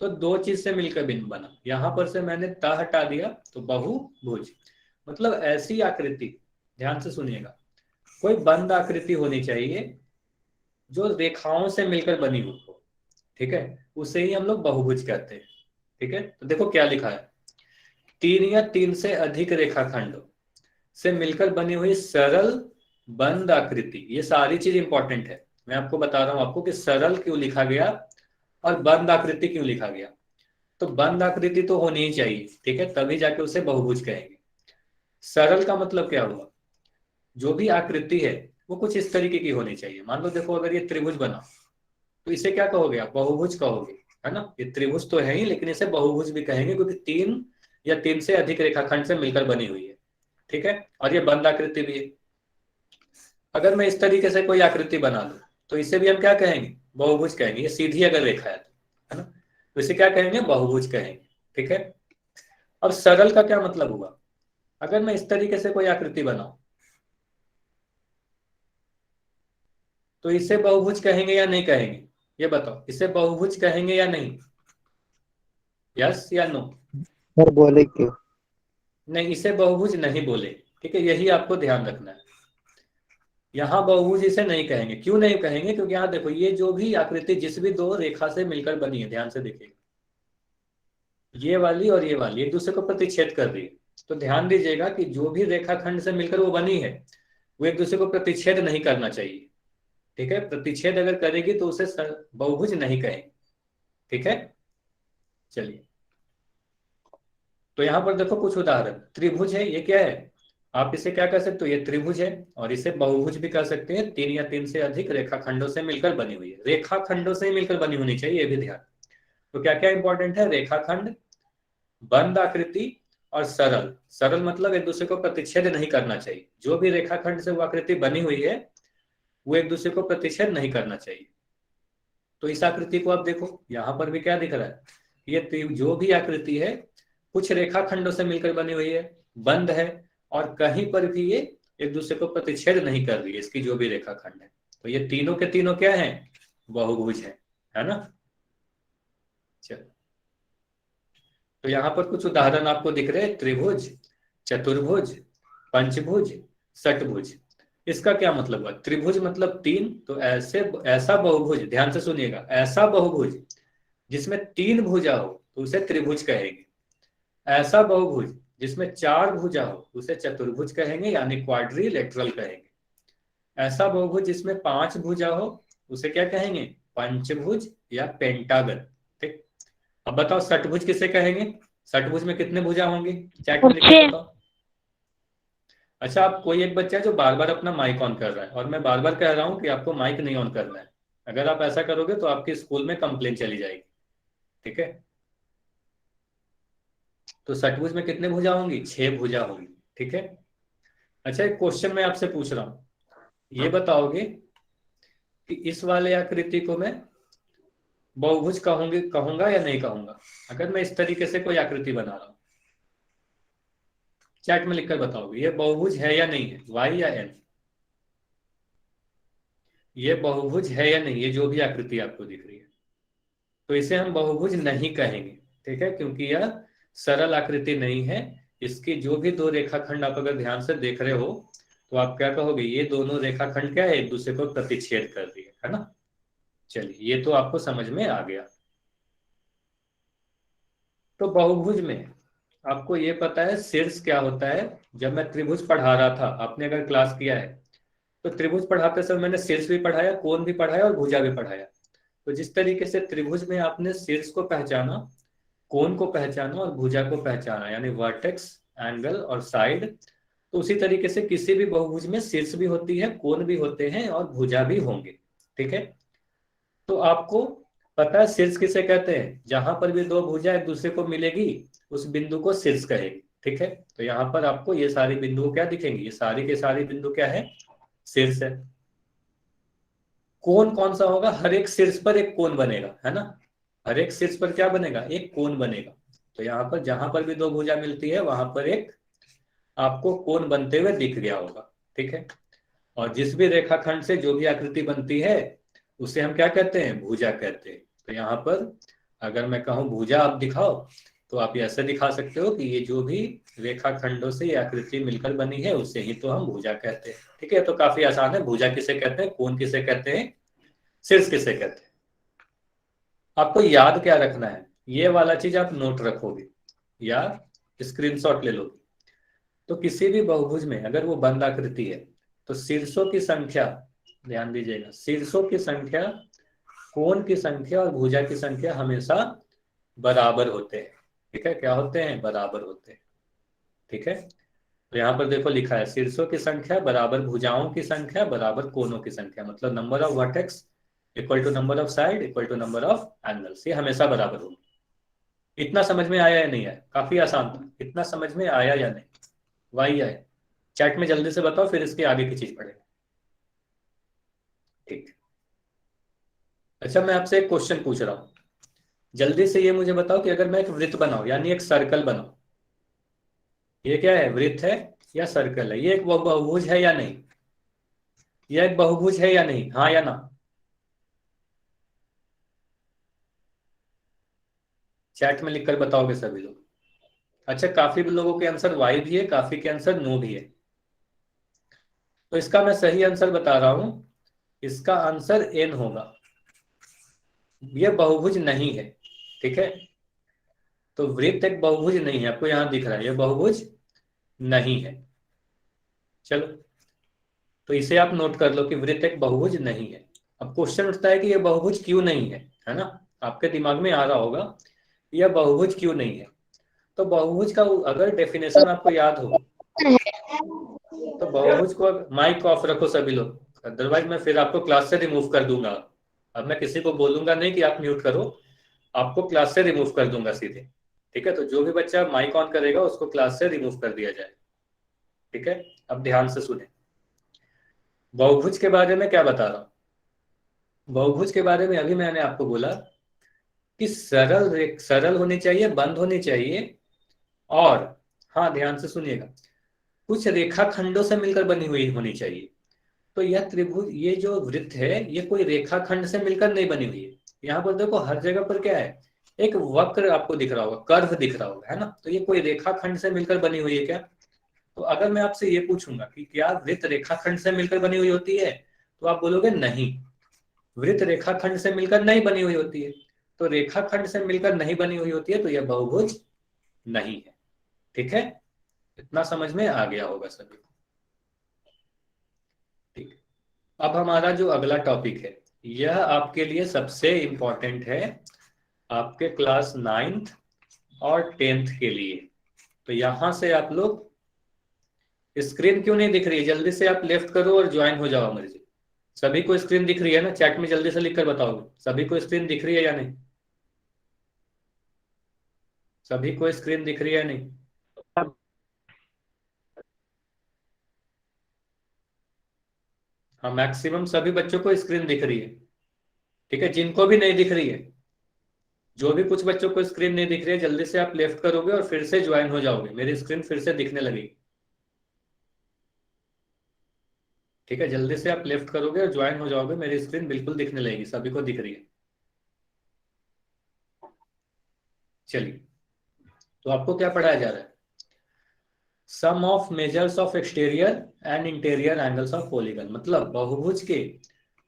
तो दो चीज से मिलकर बिंब बना, यहां पर से मैंने त हटा दिया तो बहुभुज। मतलब ऐसी आकृति, ध्यान से सुनिएगा, कोई बंद आकृति होनी चाहिए जो रेखाओं से मिलकर बनी हो, ठीक है। उसे ही हम लोग बहुभुज कहते हैं, ठीक है। तो देखो क्या लिखा है, तीन या तीन से अधिक रेखाखंडों से मिलकर बनी हुई सरल बंद आकृति। ये सारी चीज इंपॉर्टेंट है, मैं आपको बता रहा हूं आपको कि सरल क्यों लिखा गया और बंद आकृति क्यों लिखा गया। तो बंद आकृति तो होनी ही चाहिए, ठीक है, तभी जाके उसे बहुभुज कहेंगे। सरल का मतलब क्या हुआ, जो भी आकृति है वो कुछ इस तरीके की होनी चाहिए। मान लो देखो, अगर ये त्रिभुज बना तो इसे क्या कहोगे आप, बहुभुज कहोगे, है ना। ये त्रिभुज तो है ही, लेकिन इसे बहुभुज भी कहेंगे क्योंकि तीन या तीन से अधिक रेखाखंड से मिलकर बनी हुई है, ठीक है। और ये बंद आकृति भी है। अगर मैं इस तरीके से कोई आकृति बना दूं तो इसे भी हम क्या कहेंगे, बहुभुज कहेंगे। ये सीधी अगर रेखा है ना, तो इसे क्या कहेंगे, बहुभुज कहेंगे, ठीक है। अब सरल का क्या मतलब हुआ, अगर मैं इस तरीके से कोई आकृति बनाऊं तो इसे बहुभुज कहेंगे या नहीं कहेंगे, ये बताओ, इसे बहुभुज कहेंगे या नहीं, यस या नो। सर बोले क्यों? नहीं, इसे बहुभुज नहीं बोले, ठीक है, यही आपको ध्यान रखना है। यहाँ बहुभुज इसे नहीं कहेंगे, क्यों नहीं कहेंगे, क्योंकि यहाँ देखो ये जो भी आकृति जिस भी दो रेखा से मिलकर बनी है, ध्यान से देखिएगा, ये वाली और ये वाली एक दूसरे को प्रतिच्छेद कर रही है। तो ध्यान दीजिएगा कि जो भी रेखाखंड से मिलकर वो बनी है वो एक दूसरे को प्रतिच्छेद नहीं करना चाहिए, ठीक है। प्रतिच्छेद अगर करेगी तो उसे बहुभुज नहीं कहेंगे, ठीक है। चलिए, तो यहाँ पर देखो कुछ उदाहरण, त्रिभुज है, ये क्या है, आप इसे क्या कर सकते हो, ये त्रिभुज है, और इसे बहुभुज भी कर सकते हैं। तीन या तीन से अधिक रेखाखंडों से मिलकर बनी हुई है, रेखाखंडों से ही मिलकर बनी होनी चाहिए, ये भी ध्यान। तो क्या क्या इंपॉर्टेंट है, रेखाखंड, बंद आकृति और सरल। सरल मतलब एक दूसरे को प्रतिच्छेद नहीं करना चाहिए, जो भी रेखाखंड से वो आकृति बनी हुई है वो एक दूसरे को प्रतिच्छेद नहीं करना चाहिए। तो इस आकृति को आप देखो, यहाँ पर भी क्या दिख रहा है, ये जो भी आकृति है कुछ रेखाखंडों से मिलकर बनी हुई है, बंद है, और कहीं पर भी ये एक दूसरे को प्रतिच्छेद नहीं कर रही है, इसकी जो भी रेखाखंड है। तो ये तीनों के तीनों क्या है, बहुभुज है ना। चलो, तो यहाँ पर कुछ उदाहरण आपको दिख रहे हैं, त्रिभुज, चतुर्भुज, पंचभुज, षटभुज। इसका क्या मतलब हुआ? त्रिभुज मतलब तीन, तो ऐसा बहुभुज, ध्यान से सुनिएगा, ऐसा बहुभुज जिसमें तीन भुजा हो तो उसे त्रिभुज कहेंगे। ऐसा बहुभुज जिसमें चार भुजा हो उसे चतुर्भुज कहेंगे, यानी क्वाड्रिलेटरल कहेंगे। ऐसा बहुभुज जिसमें पांच भुजा हो उसे क्या कहेंगे? पंचभुज या पेंटागन। ठीक, अब बताओ षटभुज किसे कहेंगे? षटभुज में कितने भुजा होंगे? चैट में लिख के बताओ। अच्छा, आप कोई एक बच्चा है जो बार बार अपना माइक ऑन कर रहा है, और मैं बार बार कह रहा हूं कि आपको माइक नहीं ऑन करना है। अगर आप ऐसा करोगे तो आपके स्कूल में कंप्लेन चली जाएगी। ठीक है, तो षटभुज में कितने भुजा होंगी? 6 भुजा होंगी। ठीक है, अच्छा एक क्वेश्चन मैं आपसे पूछ रहा हूं, ये बताओगे कि इस वाले आकृति को मैं बहुभुज कहूंगी, कहूंगा या नहीं कहूंगा? अगर मैं इस तरीके से कोई आकृति बना रहा हूं, चैट में लिखकर बताओगे ये बहुभुज है या नहीं है, वाई या एन? ये बहुभुज है या नहीं, ये जो भी आकृति आपको दिख रही है, तो इसे हम बहुभुज नहीं कहेंगे। ठीक है, क्योंकि यह सरल आकृति नहीं है। इसकी जो भी दो रेखाखंड आप अगर ध्यान से देख रहे हो तो आप क्या कहोगे? ये दोनों रेखाखंड क्या है? एक दूसरे को प्रतिच्छेद कर रही है ना। चलिए, ये तो आपको समझ में आ गया। तो बहुभुज में आपको ये पता है शीर्ष क्या होता है? जब मैं त्रिभुज पढ़ा रहा था, आपने अगर क्लास किया है तो त्रिभुज पढ़ाते समय मैंने शीर्ष भी पढ़ाया, कोण भी पढ़ाया और भुजा भी पढ़ाया। तो जिस तरीके से त्रिभुज में आपने शीर्ष को पहचाना, कोण को पहचाना और भुजा को पहचाना, यानी वर्टेक्स, एंगल और साइड, तो उसी तरीके से किसी भी बहुभुज में शीर्ष भी होती है, कोण भी होते हैं और भुजा भी होंगे। ठीक है, तो आपको पता है शीर्ष किसे कहते हैं? जहां पर भी दो भुजा एक दूसरे को मिलेगी उस बिंदु को शीर्ष कहेगी। ठीक है, तो यहाँ पर आपको ये सारी बिंदु क्या दिखेंगी? ये सारी के सारी बिंदु क्या है? शीर्ष है। कोण कौन सा होगा? हर एक शीर्ष पर एक कोण बनेगा, है ना। हर एक शीर्ष पर क्या बनेगा? एक कोण बनेगा। तो यहाँ पर जहां पर भी दो भुजा मिलती है वहां पर एक आपको कोण बनते हुए दिख गया होगा। ठीक है, और जिस भी रेखाखंड से जो भी आकृति बनती है उसे हम क्या कहते हैं? भुजा कहते हैं। तो यहाँ पर अगर मैं कहूँ भुजा आप दिखाओ, तो आप ऐसे दिखा सकते हो कि ये जो भी रेखाखंडों से ये आकृति मिलकर बनी है उसे ही तो हम भुजा कहते हैं। ठीक है, तो काफी आसान है। भुजा किसे कहते हैं, कोण किसे कहते हैं, शीर्ष किसे कहते हैं। आपको याद क्या रखना है, ये वाला चीज आप नोट रखोगे या स्क्रीनशॉट ले लोगे। तो किसी भी बहुभुज में अगर वो बंद आकृति है तो शीर्षों की संख्या, ध्यान दीजिएगा, शीर्षों की संख्या, कोण की संख्या और भुजा की संख्या हमेशा बराबर होते हैं। ठीक है, क्या होते हैं? बराबर होते हैं। ठीक है, तो यहाँ पर देखो लिखा है शीर्षों की संख्या बराबर भुजाओं की संख्या बराबर कोणों की संख्या, मतलब number of vertex equal to number of side equal to number of angles, ये हमेशा बराबर होगी। इतना समझ में आया या नहीं आया? काफी आसान था। इतना समझ में आया या नहीं? वही आए, चैट में जल्दी से बताओ, फिर इसके आगे की चीज पढ़ेंगे। ठीक, अच्छा मैं आपसे एक क्वेश्चन पूछ रहा हूं, जल्दी से ये मुझे बताओ कि अगर मैं एक वृत्त बनाऊं, यानी एक सर्कल बनाऊं, ये क्या है? वृत्त है या सर्कल है? ये एक बहुभुज है या नहीं? यह एक बहुभुज है या नहीं? हाँ या ना? चैट में लिखकर बताओगे सभी लोग। अच्छा, काफी लोगों के आंसर वाई भी है, काफी के आंसर नो भी है। तो इसका मैं सही आंसर बता रहा हूं, इसका आंसर एन होगा। यह बहुभुज नहीं है। ठीक है, तो वृत्त एक बहुभुज नहीं है, आपको यहां दिख रहा है, यह बहुभुज नहीं है। चलो, तो इसे आप नोट कर लो कि वृत्त एक बहुभुज नहीं है। अब क्वेश्चन उठता है कि यह बहुभुज क्यों नहीं है ना। आपके दिमाग में आ रहा होगा यह बहुभुज क्यों नहीं है। तो बहुभुज का अगर डेफिनेशन आपको याद हो, तो बहुभुज को, माइक ऑफ रखो सभी लोग, अदरवाइज मैं फिर आपको क्लास से रिमूव कर दूंगा। अब मैं किसी को बोलूंगा नहीं कि आप म्यूट करो, आपको क्लास से रिमूव कर दूंगा सीधे। ठीक है, तो जो भी बच्चा माइक ऑन करेगा उसको क्लास से रिमूव कर दिया जाए। ठीक है, अब ध्यान से सुने, बहुभुज के बारे में क्या बता रहा हूं। बहुभुज के बारे में अभी मैंने आपको बोला कि सरल होनी चाहिए, बंद होनी चाहिए, और हाँ ध्यान से सुनिएगा, कुछ रेखाखंडों से मिलकर बनी हुई होनी चाहिए। तो यह त्रिभुज, ये जो वृत्त है, ये कोई रेखाखंड से मिलकर नहीं बनी हुई है। यहाँ पर देखो हर जगह पर क्या है? एक वक्र आपको दिख रहा होगा, कर्व दिख रहा होगा, है ना। तो ये कोई रेखाखंड से मिलकर बनी हुई है क्या? तो अगर मैं आपसे ये पूछूंगा कि क्या वृत्त रेखाखंड से मिलकर बनी हुई होती है, तो आप बोलोगे नहीं, वृत्त रेखाखंड से मिलकर नहीं बनी हुई होती है। तो रेखाखंड से मिलकर नहीं बनी हुई होती है तो यह बहुभुज नहीं है। ठीक है, इतना समझ में आ गया होगा सभी को। ठीक, अब हमारा जो अगला टॉपिक है यह आपके लिए सबसे इंपॉर्टेंट है, आपके क्लास 9th और 10th के लिए। तो यहां से आप लोग, स्क्रीन क्यों नहीं दिख रही है, जल्दी से आप लेफ्ट करो और ज्वाइन हो जाओ मेरे से। सभी को स्क्रीन दिख रही है ना, चैट में जल्दी से लिखकर बताओगे सभी को स्क्रीन दिख रही है या नहीं, सभी को स्क्रीन दिख रही है या नहीं। हाँ, मैक्सिमम सभी बच्चों को स्क्रीन दिख रही है। ठीक है, जिनको भी नहीं दिख रही है, जो भी कुछ बच्चों को स्क्रीन नहीं दिख रही है, जल्दी से आप लेफ्ट करोगे और फिर से ज्वाइन हो जाओगे, मेरी स्क्रीन फिर से दिखने लगेगी। ठीक है, जल्दी से आप लेफ्ट करोगे और ज्वाइन हो जाओगे, मेरी स्क्रीन बिल्कुल दिखने लगेगी, सभी को दिख रही है। चलिए, तो आपको क्या पढ़ाया जा रहा है, sum of measures of exterior and interior angles of polygon, मतलब बहुभुज के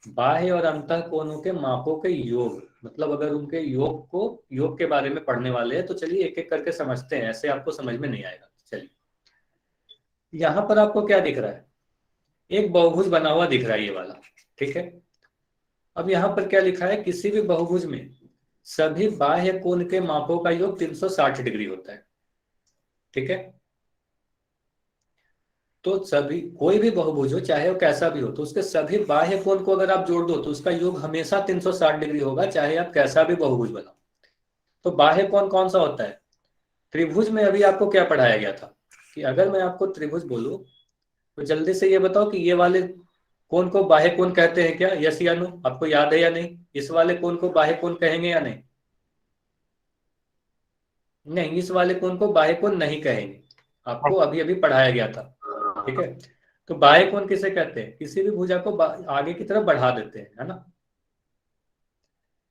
बाह्य और अंतः कोणों के मापों के योग। मतलब अगर उनके योग के बारे में पढ़ने वाले हैं तो चलिए एक एक करके समझते हैं, ऐसे आपको समझ में नहीं आएगा। चलिए, यहां पर आपको क्या दिख रहा है, एक बहुभुज बना हुआ दिख रहा है ये वाला। ठीक है, अब यहां पर क्या लिखा है, किसी भी बहुभुज में सभी बाह्य कोण के मापों का योग 360 डिग्री होता है। ठीक है, तो सभी, कोई भी बहुभुज हो चाहे वो कैसा भी हो, तो उसके सभी बाह्य कोण को अगर आप जोड़ दो तो उसका योग हमेशा 360 डिग्री होगा, चाहे आप कैसा भी बहुभुज बनाओ। तो बाह्य कोण कौन सा होता है, त्रिभुज में अभी आपको क्या पढ़ाया गया था, कि अगर मैं आपको त्रिभुज बोलूं तो जल्दी से ये बताओ कि ये वाले कोण को बाह्य कोण कहते हैं क्या, यस या नो, आपको याद है या नहीं, इस वाले कोण को बाह्य कोण कहेंगे या नहीं। नहीं, इस वाले कोण को बाह्य कोण नहीं कहेंगे, आपको अभी अभी पढ़ाया गया था। ठीक है, तो बाह्य कोण किसे कहते हैं, किसी भी भुजा को आगे की तरफ बढ़ा देते हैं, है ना।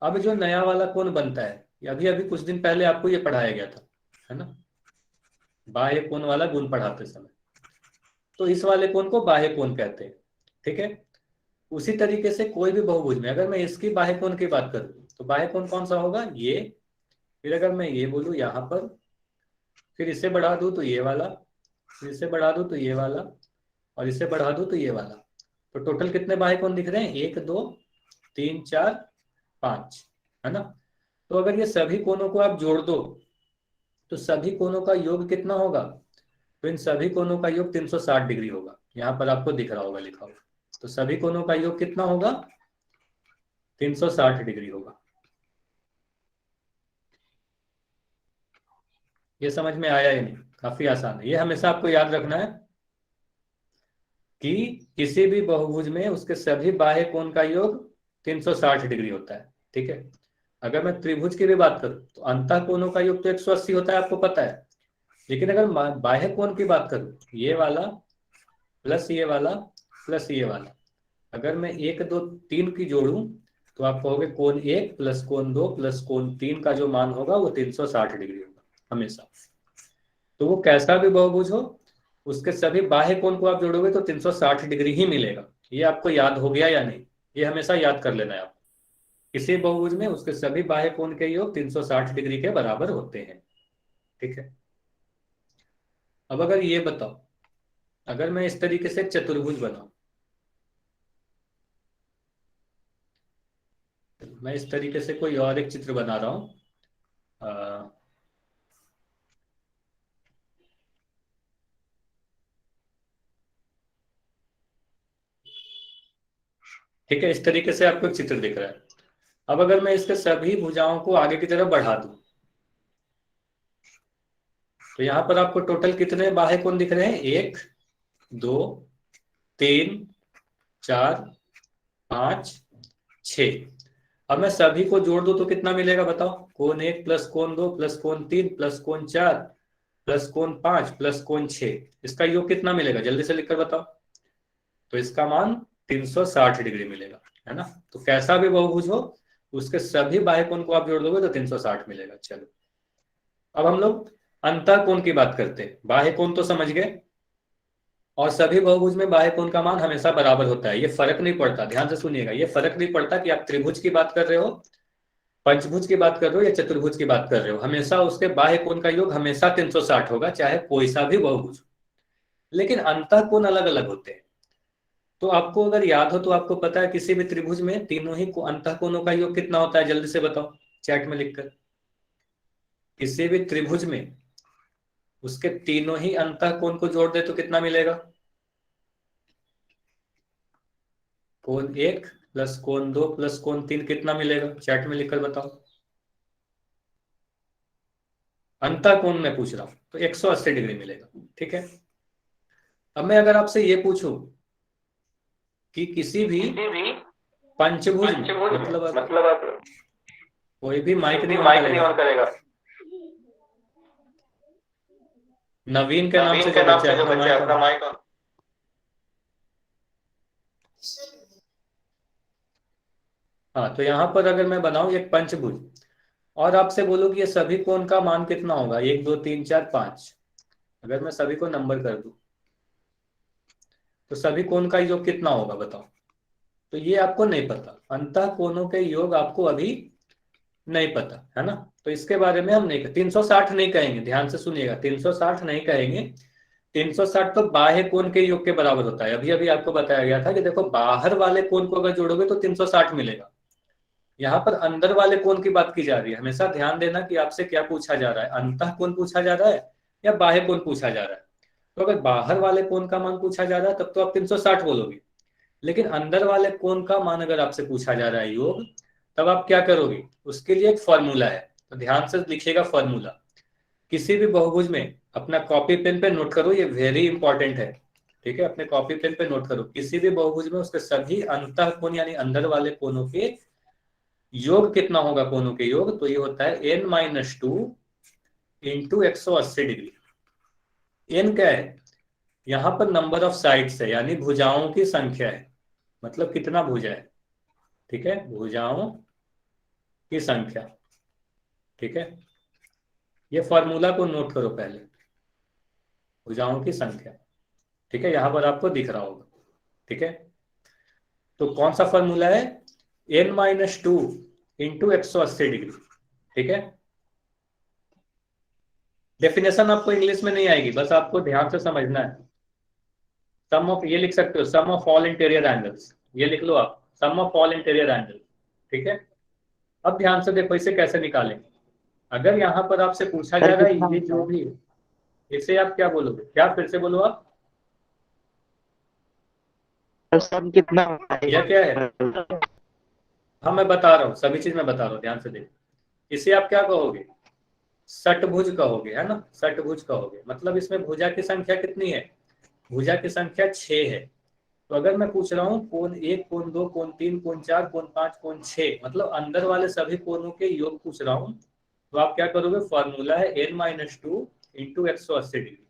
अब जो नया वाला कोण बनता है, अभी अभी कुछ दिन पहले आपको ये पढ़ाया गया था, है ना, बाह्य कोण वाला गुण पढ़ाते समय, तो इस वाले कोण को बाह्य कोण कहते हैं। ठीक है, उसी तरीके से कोई भी बहुभुज में अगर मैं इसकी बाह्य कोण की बात करूं तो बाह्य कोण कौन सा होगा, ये, फिर अगर मैं ये बोलूं यहां पर, फिर इसे बढ़ा दूं तो ये वाला, फिर इसे बढ़ा दूं तो ये वाला, और इसे बढ़ा दूं तो ये वाला। तो टोटल कितने बाह्य कोण दिख रहे हैं, 1 2 3 4 5, है ना। तो अगर ये सभी कोणों को आप जोड़ दो तो सभी कोणों का योग कितना होगा, तो इन सभी कोणों का योग 360 डिग्री होगा, यहाँ पर आपको दिख रहा होगा लिखा हुआ। तो सभी कोणों का योग कितना होगा, 360 डिग्री होगा। ये समझ में आया या नहीं, काफी आसान है, ये हमेशा आपको याद रखना है कि किसी भी बहुभुज में उसके सभी बाह्य कोण का योग 360 डिग्री होता है। ठीक है, अगर मैं त्रिभुज की भी बात करूं तो अंतः कोणों का योग तो 180 होता है, आपको पता है। लेकिन अगर बाह्य कोण की बात करूं, ये वाला प्लस ये वाला प्लस ये वाला, अगर मैं 1 2 3 की जोड़ूं तो आप कहोगे कोण 1 प्लस कोण 2 प्लस कोण 3 का जो मान होगा वो 360 डिग्री होगा हमेशा। तो वो कैसा भी बहुभुज हो, उसके सभी बाह्य कोण को आप जोड़ोगे तो 360 डिग्री ही मिलेगा। ये आपको याद हो गया या नहीं, ये हमेशा याद कर लेना है आप, किसी बहुभुज में उसके सभी बाह्य कोण के योग 360 डिग्री के बराबर होते हैं। ठीक है, अब अगर ये बताओ, अगर मैं इस तरीके से चतुर्भुज बनाऊं, मैं इस तरीके से कोई और एक चित्र बना रहा हूं, ठीक है, इस तरीके से आपको एक चित्र दिख रहा है। अब अगर मैं इसके सभी भुजाओं को आगे की तरफ बढ़ा दूं तो यहां पर आपको टोटल कितने बाह्य कोण दिख रहे हैं, 1 2 3 4 5 6। अब मैं सभी को जोड़ दूं तो कितना मिलेगा बताओ, कोण 1 प्लस कोण 2 प्लस कोण 3 प्लस कोण 4 प्लस कोण 5 प्लस कोण 6, इसका योग कितना मिलेगा, जल्दी से लिखकर बताओ। तो इसका मान 360 डिग्री मिलेगा, है ना। तो कैसा भी बहुभुज हो उसके सभी बाह्य कोण को आप जोड़ दोगे तो 360 मिलेगा। चलो, अब हम लोग अंतः कोण की बात करते हैं, बाह्य कोण तो समझ गए, और सभी बहुभुज में बाह्य कोण का मान हमेशा बराबर होता है। ये फर्क नहीं पड़ता, ध्यान से सुनिएगा, ये फर्क नहीं पड़ता कि आप त्रिभुज की बात कर रहे हो, पंचभुज की बात कर रहे हो या चतुर्भुज की बात कर रहे हो, हमेशा उसके बाह्य कोण का योग हमेशा 360 होगा, चाहे कोई सा भी बहुभुज। लेकिन अंतः कोण अलग अलग होते हैं। तो आपको अगर याद हो तो आपको पता है किसी भी त्रिभुज में तीनों ही अंतः कोणों का योग कितना होता है, जल्दी से बताओ चैट में लिखकर। किसी भी त्रिभुज में उसके तीनों ही अंतः कोण को जोड़ दे तो कितना मिलेगा? कोण 1 प्लस कोण 2 प्लस कोण 3 कितना मिलेगा? चैट में लिखकर बताओ। अंतः कोण मैं पूछ रहा हूं तो 180 डिग्री मिलेगा। ठीक है, अब मैं अगर आपसे ये पूछूं कि किसी भी पंचभुज में, मतलब कोई भी माइक नहीं ऑन करेगा। नवीन के नाम से जो बच्चा है अपना माइक ऑन। हाँ, तो यहाँ पर अगर मैं बनाऊं एक पंचभुज और आपसे बोलूं कि ये सभी कोण का मान कितना होगा, 1 2 3 4 5, अगर मैं सभी को नंबर कर दूं तो सभी कोण का योग कितना होगा बताओ? तो ये आपको नहीं पता, अंतः कोणों के योग आपको अभी नहीं पता है ना। तो इसके बारे में हम नहीं 360 नहीं कहेंगे, ध्यान से सुनिएगा, 360 नहीं कहेंगे। 360 तो बाह्य कोण के योग के बराबर होता है। अभी अभी आपको बताया गया था कि देखो बाहर वाले कोण को अगर जोड़ोगे तो 360 मिलेगा। यहाँ पर अंदर वाले कोण की बात की जा रही है। हमेशा ध्यान देना कि आपसे क्या पूछा जा रहा है, अंतः कोण पूछा जा रहा है या बाह्य कोण पूछा जा रहा है। तो अगर बाहर वाले कोण का मान पूछा जा रहा है तब तो आप 360 बोलोगे, लेकिन अंदर वाले कोण का मान अगर आपसे पूछा जा रहा है योग, तब आप क्या करोगे? उसके लिए एक फॉर्मूला है, तो ध्यान से लिखिएगा फॉर्मूला। किसी भी बहुभुज में अपना कॉपी पेन पे नोट करो, ये वेरी इंपॉर्टेंट है। ठीक है, अपने कॉपी पेन पे नोट करो, किसी भी बहुभुज में उसके सभी अंतः कोण यानी अंदर वाले कोणों के योग कितना होगा? कोणों के योग तो ये होता है n-2 इंटू 180 डिग्री। n क्या है? यहां पर नंबर ऑफ साइड्स है, यानी भुजाओं की संख्या है, मतलब कितना भुजा है। ठीक है, भुजाओं की संख्या। ठीक है, ये फॉर्मूला को नोट करो पहले, भुजाओं की संख्या। ठीक है, यहां पर आपको दिख रहा होगा। ठीक है, तो कौन सा फॉर्मूला है? n-2 into 180 degree. ठीक है, डेफिनेशन आपको इंग्लिश में नहीं आएगी, बस आपको ध्यान से समझना है। सम ऑफ, ये लिख सकते हो, सम ऑफ ऑल इंटीरियर एंगल्स, ये लिख लो आप, सम ऑफ ऑल इंटीरियर एंगल। ठीक है, अब ध्यान से देखो इसे कैसे निकालेंगे। अगर यहाँ पर आपसे पूछा जा सर रहा कितना है ये होता जो है? भी, इसे आप क्या बोलोगे? क्या फिर से बोलो आप, सर सम कितना होता यह क्या है? है? हाँ मैं बता रहा हूँ, सभी चीज मैं बता रहा हूँ, ध्यान से देखो। इसे आप क्या कहोगे? षटभुज कहोगे, है ना, षटभुज कहोगे। मतलब इसमें भुजा की संख्या कितनी है? भुजा की संख्या 6 है। तो अगर मैं पूछ रहा हूँ कोण 1 कोण 2 कोण 3 कोण 4 कोण 5 कोण 6, मतलब अंदर वाले सभी कोणों के योग पूछ रहा हूँ, तो आप क्या करोगे? फॉर्मूला है n-2 इंटू 180 डिग्री।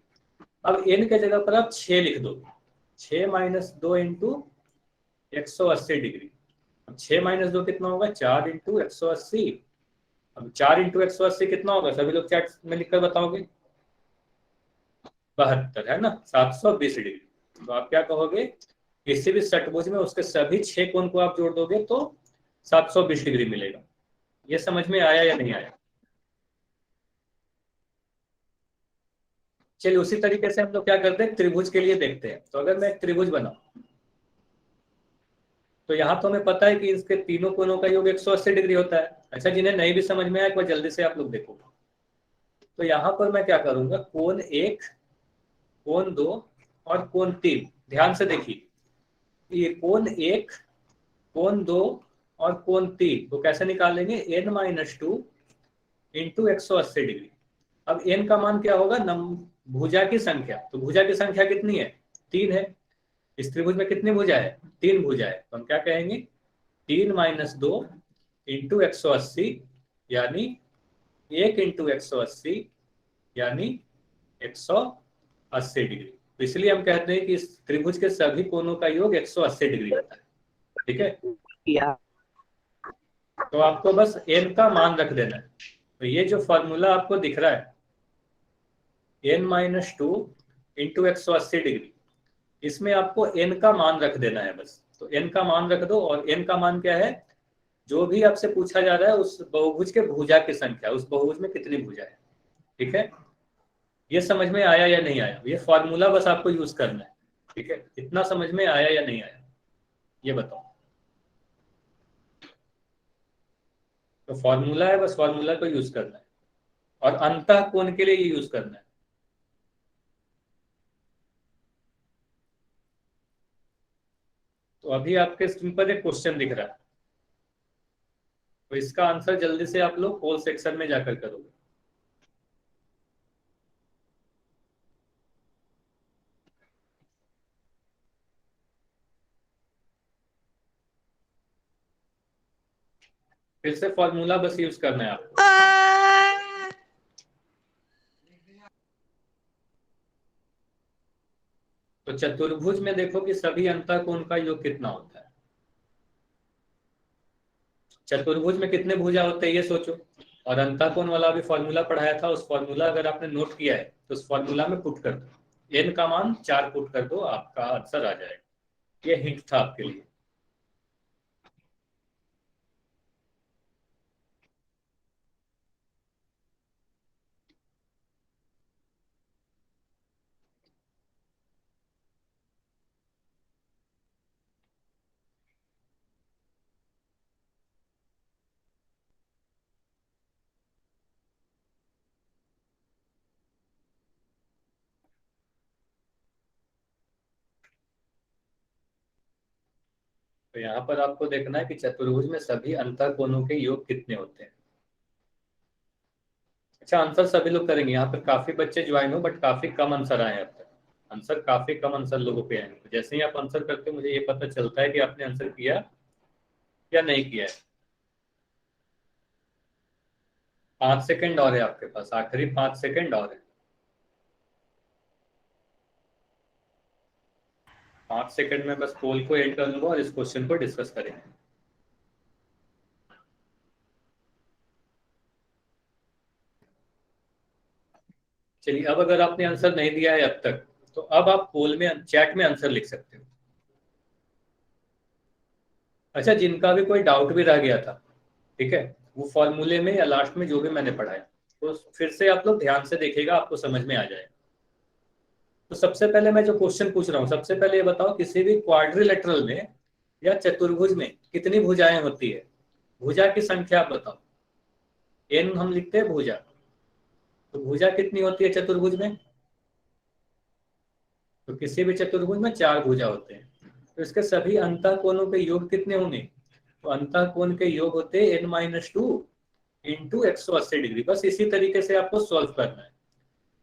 अब n के जगह पर आप 6 लिख दो, 6-2 इंटू 180 डिग्री। अब 6-2 कितना होगा? 4 इंटू 180। अब 4 इंटू 180 कितना होगा? सभी लोग चैट में लिखकर बताओगे। 72 है ना, 720 डिग्री। तो आप क्या कहोगे? किसी भी षटभुज में उसके सभी 6 कोण को आप जोड़ दोगे तो 720 डिग्री मिलेगा। ये समझ में आया या नहीं आया? चलिए उसी तरीके से हम लोग क्या करते हैं, त्रिभुज के लिए देखते हैं। तो अगर मैं एक त्रिभुज बनाऊं तो यहाँ तो हमें पता है कि इसके तीनों कोणों का योग 180 डिग्री होता है। अच्छा, जिन्हें नहीं भी समझ में आया एक बार जल्दी से आप लोग देखो। तो यहाँ पर मैं क्या करूंगा, कोण 1 कोण 2 और कोण 3, ध्यान से देखिए, ये कोण 1 कोण 2 और कोण 3 तो कैसे निकालेंगे? n-2 into 180 degree. अब n का मान क्या होगा? भुजा की संख्या। तो भुजा की संख्या कितनी है? 3 है। इस त्रिभुज में कितनी भुजा है? 3 भुजा है। तो हम क्या कहेंगे? 3-2 इंटू 180 यानी 1 इंटू 180 यानी 180 डिग्री। तो इसलिए हम कहते हैं कि इस त्रिभुज के सभी कोणों का योग 180 डिग्री होता है। ठीक है, या तो आपको बस n का मान रख देना है। तो ये जो फॉर्मूला आपको दिख रहा है n-2 इंटू 180 डिग्री, इसमें आपको n का मान रख देना है बस। तो n का मान रख दो, और n का मान क्या है, जो भी आपसे पूछा जा रहा है उस बहुभुज के भुजा की संख्या, उस बहुभुज में कितनी भुजा है। ठीक है, ये समझ में आया या नहीं आया, ये फॉर्मूला बस आपको यूज करना है। ठीक है, इतना समझ में आया या नहीं आया, ये बताओ। तो फॉर्मूला है, बस फॉर्मूला को यूज करना है, और अंतः कोण के लिए ये यूज करना है। तो अभी आपके स्क्रीन पर एक क्वेश्चन दिख रहा है, तो इसका आंसर जल्दी से आप लोग पोल सेक्शन में जाकर करोगे। फिर से फॉर्मूला बस यूज करना है आपको। तो चतुर्भुज में देखो कि सभी अंतःकोण का योग कितना होता है। चतुर्भुज में कितने भुजा होते हैं ये सोचो, और अंतःकोण वाला भी फॉर्मूला पढ़ाया था, उस फॉर्मूला अगर आपने नोट किया है तो उस फॉर्मूला में पुट कर दो, n का मान 4 पुट कर दो, आपका आंसर आ जाएगा। ये हिंट था आपके लिए। तो यहाँ पर आपको देखना है कि चतुर्भुज में सभी अंतःकोणों के योग कितने होते हैं। अच्छा, आंसर सभी लोग करेंगे, यहाँ पर काफी बच्चे ज्वाइन हो, बट काफी कम आंसर आए अब तक। आंसर काफी कम आंसर लोगों के आए, तो जैसे ही आप आंसर करते हो मुझे ये पता चलता है कि आपने आंसर किया या नहीं किया है। 5 सेकंड और है आपके पास, आखिरी 5 सेकंड और है। 5 सेकंड में बस पोल को एंड कर लूंगा और इस क्वेश्चन को डिस्कस करेंगे। चलिए, अब अगर आपने आंसर नहीं दिया है अब तक, तो अब आप पोल में, चैट में आंसर लिख सकते हो। अच्छा, जिनका भी कोई डाउट भी रह गया था, ठीक है, वो फॉर्मूले में या लास्ट में जो भी मैंने पढ़ाया, तो फिर से आप लोग ध्यान से देखिएगा, आपको समझ में आ जाएगा। तो सबसे पहले मैं जो क्वेश्चन पूछ रहा हूँ, सबसे पहले ये बताओ, किसी भी क्वाड्रिलेटरल में या चतुर्भुज में कितनी भुजाएं होती है। भुजा की संख्या आप बताओ। एन हम लिखते हैं भुजा, तो भुजा कितनी होती है चतुर्भुज में। तो किसी भी चतुर्भुज में 4 भुजा होते हैं, तो इसके सभी अंतःकोणों के योग कितने होंगे। तो अंतःकोण के योग होते हैं n-2 इंटू 180 डिग्री। बस इसी तरीके से आपको सॉल्व करना है।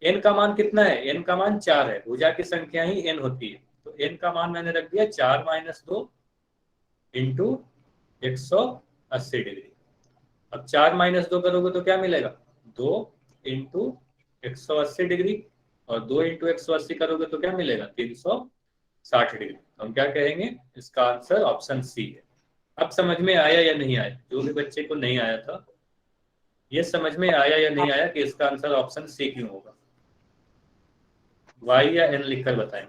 n का मान कितना है, n का मान 4 है, भुजा की संख्या ही n होती है, तो n का मान मैंने रख दिया 4-2 इंटू 180 डिग्री। अब 4-2 करोगे तो क्या मिलेगा, 2 इंटू 180 डिग्री, और 2 इंटू 180 करोगे तो क्या मिलेगा, 360 डिग्री। तो हम क्या कहेंगे, इसका आंसर ऑप्शन सी है। अब समझ में आया या नहीं आया, जो भी बच्चे को नहीं आया था, ये समझ में आया या नहीं आया कि इसका आंसर ऑप्शन सी क्यों होगा। वाई या एन लिखकर बताएं।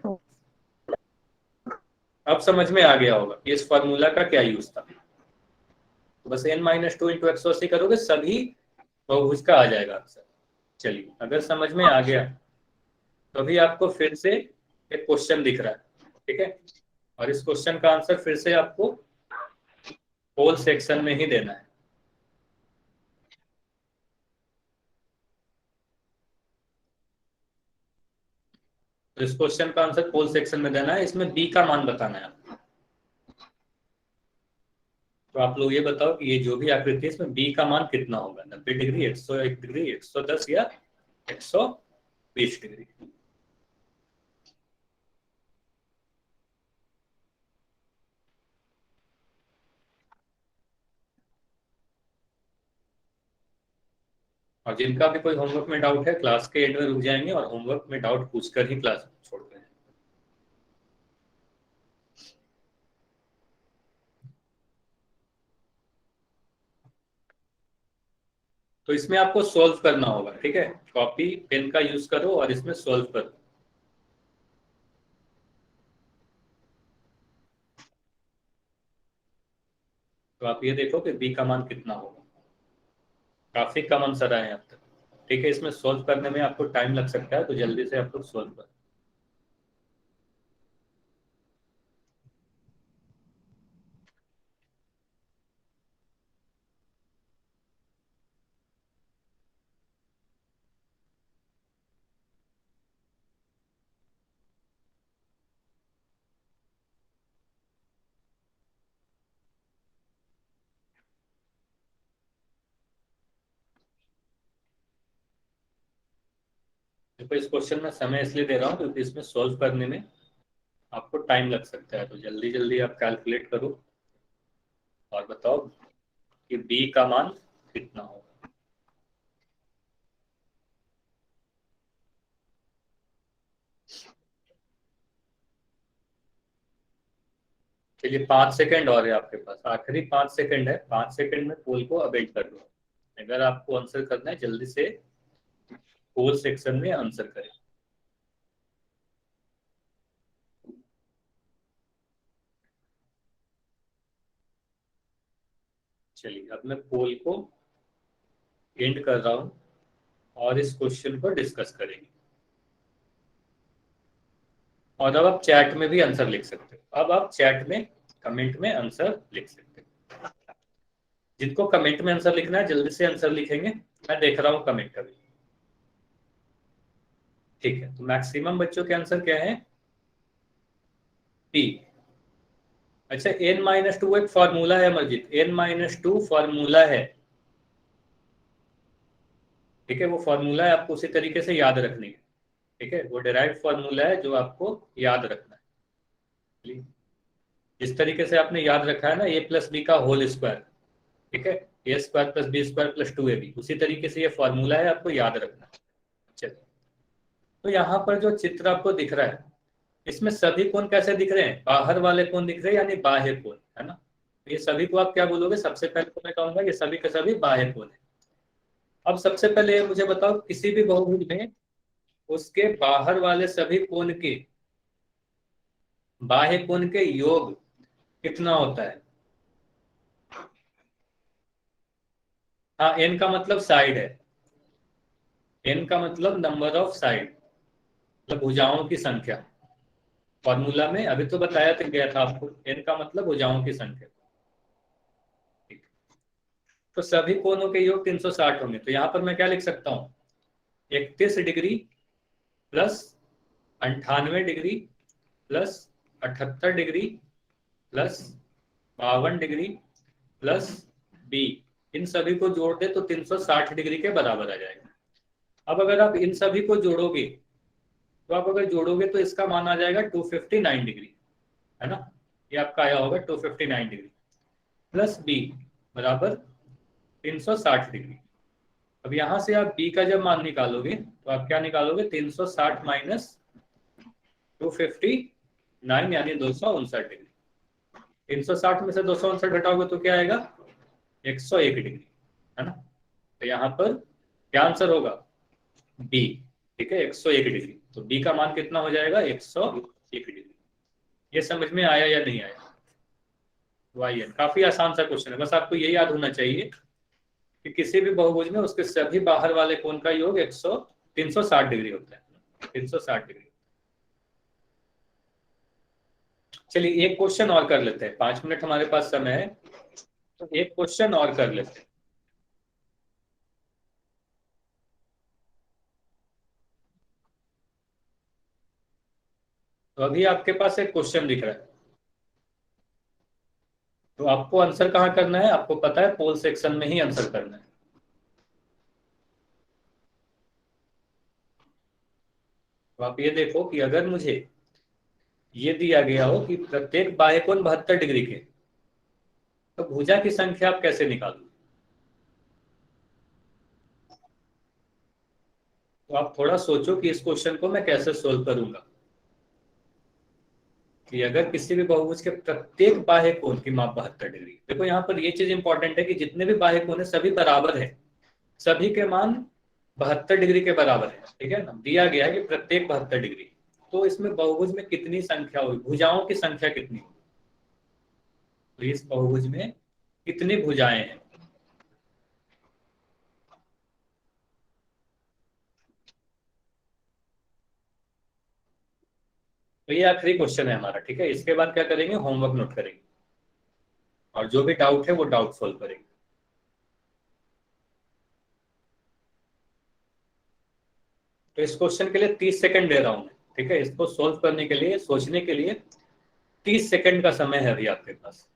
अब समझ में आ गया होगा कि इस फॉर्मूला का क्या यूज था। तो बस n-2 इंटू 180 करोगे, सभी बहुभुज का आ जाएगा आंसर। चलिए, अगर समझ में आ गया तो अभी आपको फिर से एक क्वेश्चन दिख रहा है, ठीक है, और इस क्वेश्चन का आंसर फिर से आपको पोल सेक्शन में ही देना है। तो इस क्वेश्चन का आंसर पोल सेक्शन में देना है, इसमें बी का मान बताना है आपको। तो आप लोग ये बताओ कि ये जो भी आकृति है, इसमें बी का मान कितना होगा, 90 डिग्री, 101 डिग्री, 110 या 120 डिग्री। और जिनका भी कोई होमवर्क में डाउट है, क्लास के एंड में रुक जाएंगे और होमवर्क में डाउट पूछकर ही क्लास छोड़ते हैं। तो इसमें आपको सॉल्व करना होगा, ठीक है, कॉपी पेन का यूज करो और इसमें सॉल्व करो। तो आप ये देखो कि बी का मान कितना होगा। काफी कम आंसर आए हैं अब तक। ठीक है, इसमें सोल्व करने में आपको टाइम लग सकता है, तो जल्दी से आप लोग सोल्व करें। देखो, इस क्वेश्चन में समय इसलिए दे रहा हूँ क्योंकि इसमें सोल्व करने में आपको टाइम लग सकता है, तो जल्दी जल्दी आप कैलकुलेट करो और बताओ कि बी का मान कितना होगा। चलिए 5 सेकंड और है आपके पास, आखिरी 5 सेकंड है। 5 सेकंड में पोल को अबेट कर दो। अगर आपको आंसर करना है जल्दी से पोल सेक्शन में आंसर करें। चलिए अब मैं पोल को एंड कर रहा हूं और इस क्वेश्चन को डिस्कस करेंगे। और अब आप चैट में भी आंसर लिख सकते हो। अब आप चैट में कमेंट में आंसर लिख सकते हो। जिनको कमेंट में आंसर लिखना है जल्दी से आंसर लिखेंगे। मैं देख रहा हूं कमेंट अभी। ठीक है, तो मैक्सिमम बच्चों के आंसर क्या है? पी। अच्छा, n-2 एक फॉर्मूला है अमरजीत, n-2 फॉर्मूला है। ठीक है, वो फॉर्मूला है, आपको उसी तरीके से याद रखनी है। ठीक है, वो डिराइव्ड फॉर्मूला है जो आपको याद रखना है। जिस तरीके से आपने याद रखा है ना ए प्लस बी का होल स्क्वायर, ठीक है, A square plus B square plus 2ab, उसी तरीके से ये फॉर्मूला है, आपको याद रखना है। चलिए, तो यहाँ पर जो चित्र आपको दिख रहा है इसमें सभी कोण कैसे दिख रहे हैं? बाहर वाले कोण दिख रहे हैं, यानी बाह्य कोण, है ना। तो ये सभी को आप क्या बोलोगे? सबसे पहले तो मैं कहूंगा ये सभी के सभी बाह्य कोण है। अब सबसे पहले मुझे बताओ, किसी भी बहुभुज में उसके बाहर वाले सभी कोण के बाह्य कोण के योग कितना होता है? हाँ, एन का मतलब साइड है। एन का मतलब नंबर ऑफ साइड, मतलब भुजाओं की संख्या। फॉर्मूला में अभी तो बताया तो गया था आपको, एन का मतलब भुजाओं की संख्या। ठीक। तो सभी कोणों के योग 360 होंगे, तो यहां पर मैं क्या लिख सकता हूं? 31 degree plus 98 degree plus 78 degree plus 52 degree plus B, इन सभी को जोड़ दे तो 360 डिग्री के बराबर आ जाएगा। अब अगर आप इन सभी को जोड़ोगे तो आप अगर जोड़ोगे तो इसका मान आ जाएगा 259 डिग्री, है ना। ये आपका आया होगा 259 डिग्री प्लस बी बराबर 360 डिग्री। अब यहां से आप बी का जब मान निकालोगे तो आप क्या निकालोगे? 360 माइनस 259 यानी 259 डिग्री। 360 में से 259 घटाओगे तो क्या आएगा? 101 डिग्री, है ना। तो यहाँ पर क्या आंसर होगा? बी। ठीक है, 101 डिग्री। तो बी का मान कितना हो जाएगा? 101 डिग्री। ये समझ में आया या नहीं आया? वाई एन काफी आसान सा क्वेश्चन है, बस आपको ये याद होना चाहिए कि किसी भी बहुभुज में उसके सभी बाहर वाले कोण का योग 360 डिग्री होता है। 360 डिग्री। चलिए एक क्वेश्चन और कर लेते हैं, 5 मिनट हमारे पास समय है, तो एक क्वेश्चन और कर लेते हैं। तो अभी आपके पास एक क्वेश्चन दिख रहा है, तो आपको आंसर कहाँ करना है? आपको पता है, पोल सेक्शन में ही आंसर करना है। तो आप ये देखो कि अगर मुझे ये दिया गया हो कि प्रत्येक बाह्य कोण 72 डिग्री के, तो भुजा की संख्या आप कैसे निकालोगे? तो आप थोड़ा सोचो कि इस क्वेश्चन को मैं कैसे सोल्व करूंगा। कि अगर किसी भी बहुभुज के प्रत्येक बाह्य कोण की माप 72 डिग्री, देखो यहाँ पर ये चीज इंपॉर्टेंट है कि जितने भी बाह्य कोण है सभी बराबर है, सभी के मान 72 डिग्री के बराबर है। ठीक है ना, दिया गया है कि प्रत्येक 72 डिग्री। तो इसमें बहुभुज में कितनी संख्या होगी, भुजाओं की संख्या कितनी होगी? तो इस बहुभुज में कितनी भुजाएं हैं? तो ये आखिरी क्वेश्चन है हमारा, ठीक है। इसके बाद क्या करेंगे, होमवर्क नोट करेंगे और जो भी डाउट है वो डाउट सॉल्व करेंगे। तो इस क्वेश्चन के लिए 30 सेकंड दे रहा हूं मैं, ठीक है। इसको सोल्व करने के लिए, सोचने के लिए 30 सेकंड का समय है अभी आपके पास।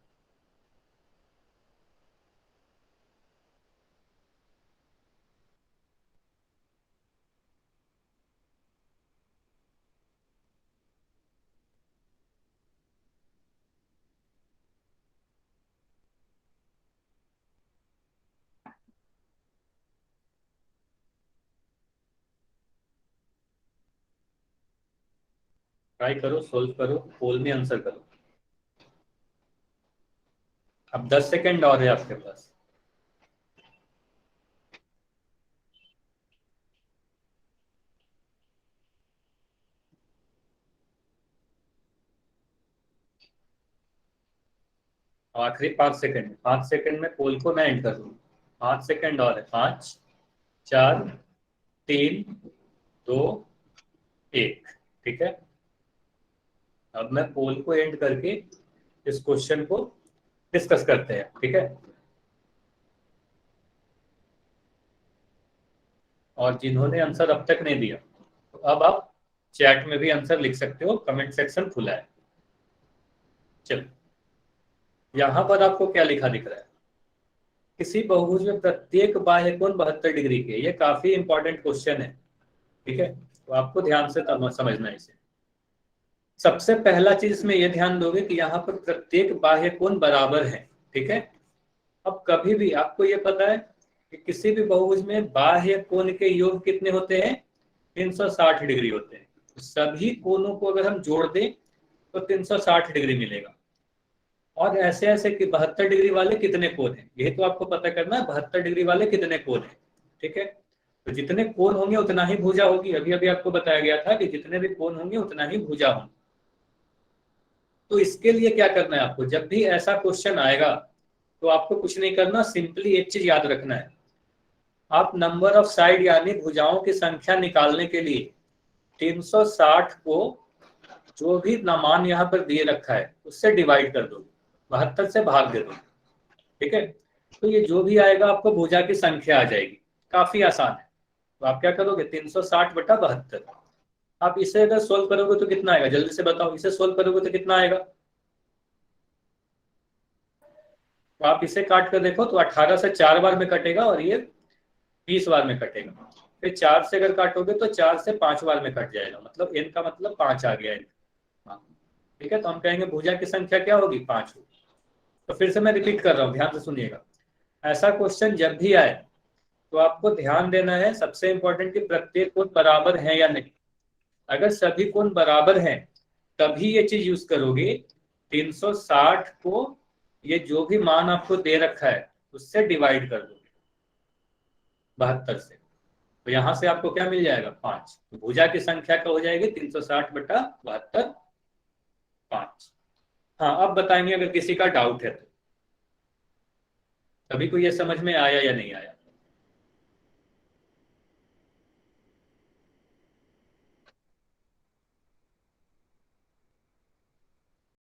ट्राई करो, सोल्व करो, पोल में आंसर करो। अब 10 सेकंड और है आपके पास। आखिरी 5 सेकंड, 5 सेकंड में पोल को मैं एंड कर दूँ। 5 सेकंड और है। 5, 4, 3, 2, 1, ठीक है। अब मैं पोल को एंड करके इस क्वेश्चन को डिस्कस करते हैं, ठीक है। और जिन्होंने आंसर अब तक नहीं दिया, तो अब आप चैट में भी आंसर लिख सकते हो, कमेंट सेक्शन खुला है। चलो, यहां पर आपको क्या लिखा दिख रहा है? किसी बहुभुज में प्रत्येक बाह्य कोण 72 डिग्री के। ये काफी इंपॉर्टेंट क्वेश्चन है, ठीक है। तो आपको ध्यान से समझना है इसे। सबसे पहला चीज इसमें यह ध्यान दोगे कि यहाँ पर प्रत्येक बाह्य कोण बराबर है, ठीक है। अब कभी भी आपको ये पता है कि किसी भी बहुभुज में बाह्य कोण के योग कितने होते हैं? 360 डिग्री होते हैं। सभी कोणों को अगर हम जोड़ दें तो 360 डिग्री मिलेगा। और ऐसे ऐसे कि 72 डिग्री वाले कितने कोण हैं, यही तो आपको पता करना है। 72 डिग्री वाले कितने कोण हैं, ठीक है। तो जितने कोण होंगे उतना ही भुजा होगी। अभी अभी आपको बताया गया था कि जितने भी कोण होंगे उतना ही भुजा होंगे। तो इसके लिए क्या करना है आपको, जब भी ऐसा क्वेश्चन आएगा तो आपको कुछ नहीं करना, सिंपली एक चीज याद रखना है। आप नंबर ऑफ साइड यानी भुजाओं की संख्या निकालने के लिए 360 को जो भी मान यहाँ पर दिए रखा है उससे डिवाइड कर दो, 72 से भाग दे दो, ठीक है। तो ये जो भी आएगा आपको भुजा की संख्या आ जाएगी। काफी आसान है। तो आप क्या करोगे, 360/72। आप इसे अगर सोल्व करोगे तो कितना आएगा, जल्दी से बताओ। इसे सोल्व करोगे तो कितना आएगा? तो आप इसे काट कर देखो तो 18 से 4 बार में कटेगा और ये 20 बार में कटेगा। फिर 4 से अगर काटोगे तो 4 से 5 बार में कट जाएगा, मतलब n का मतलब 5 आ गया। हाँ, ठीक है। तो हम कहेंगे भुजा की संख्या क्या होगी, 5 होगी। तो फिर से मैं रिपीट कर रहा हूँ, ध्यान से सुनिएगा। ऐसा क्वेश्चन जब भी आए तो आपको ध्यान देना है, सबसे इंपॉर्टेंट कि प्रत्येक कोण बराबर है या नहीं। अगर सभी कोण बराबर हैं तभी ये चीज यूज करोगे। 360 को ये जो भी मान आपको दे रखा है उससे डिवाइड कर दोगे 72 से। तो यहां से आपको क्या मिल जाएगा, 5। तो भुजा की संख्या क्या हो जाएगी, 360/72, 5। हाँ, अब बताएंगे अगर किसी का डाउट है तो। सभी को ये समझ में आया या नहीं आया?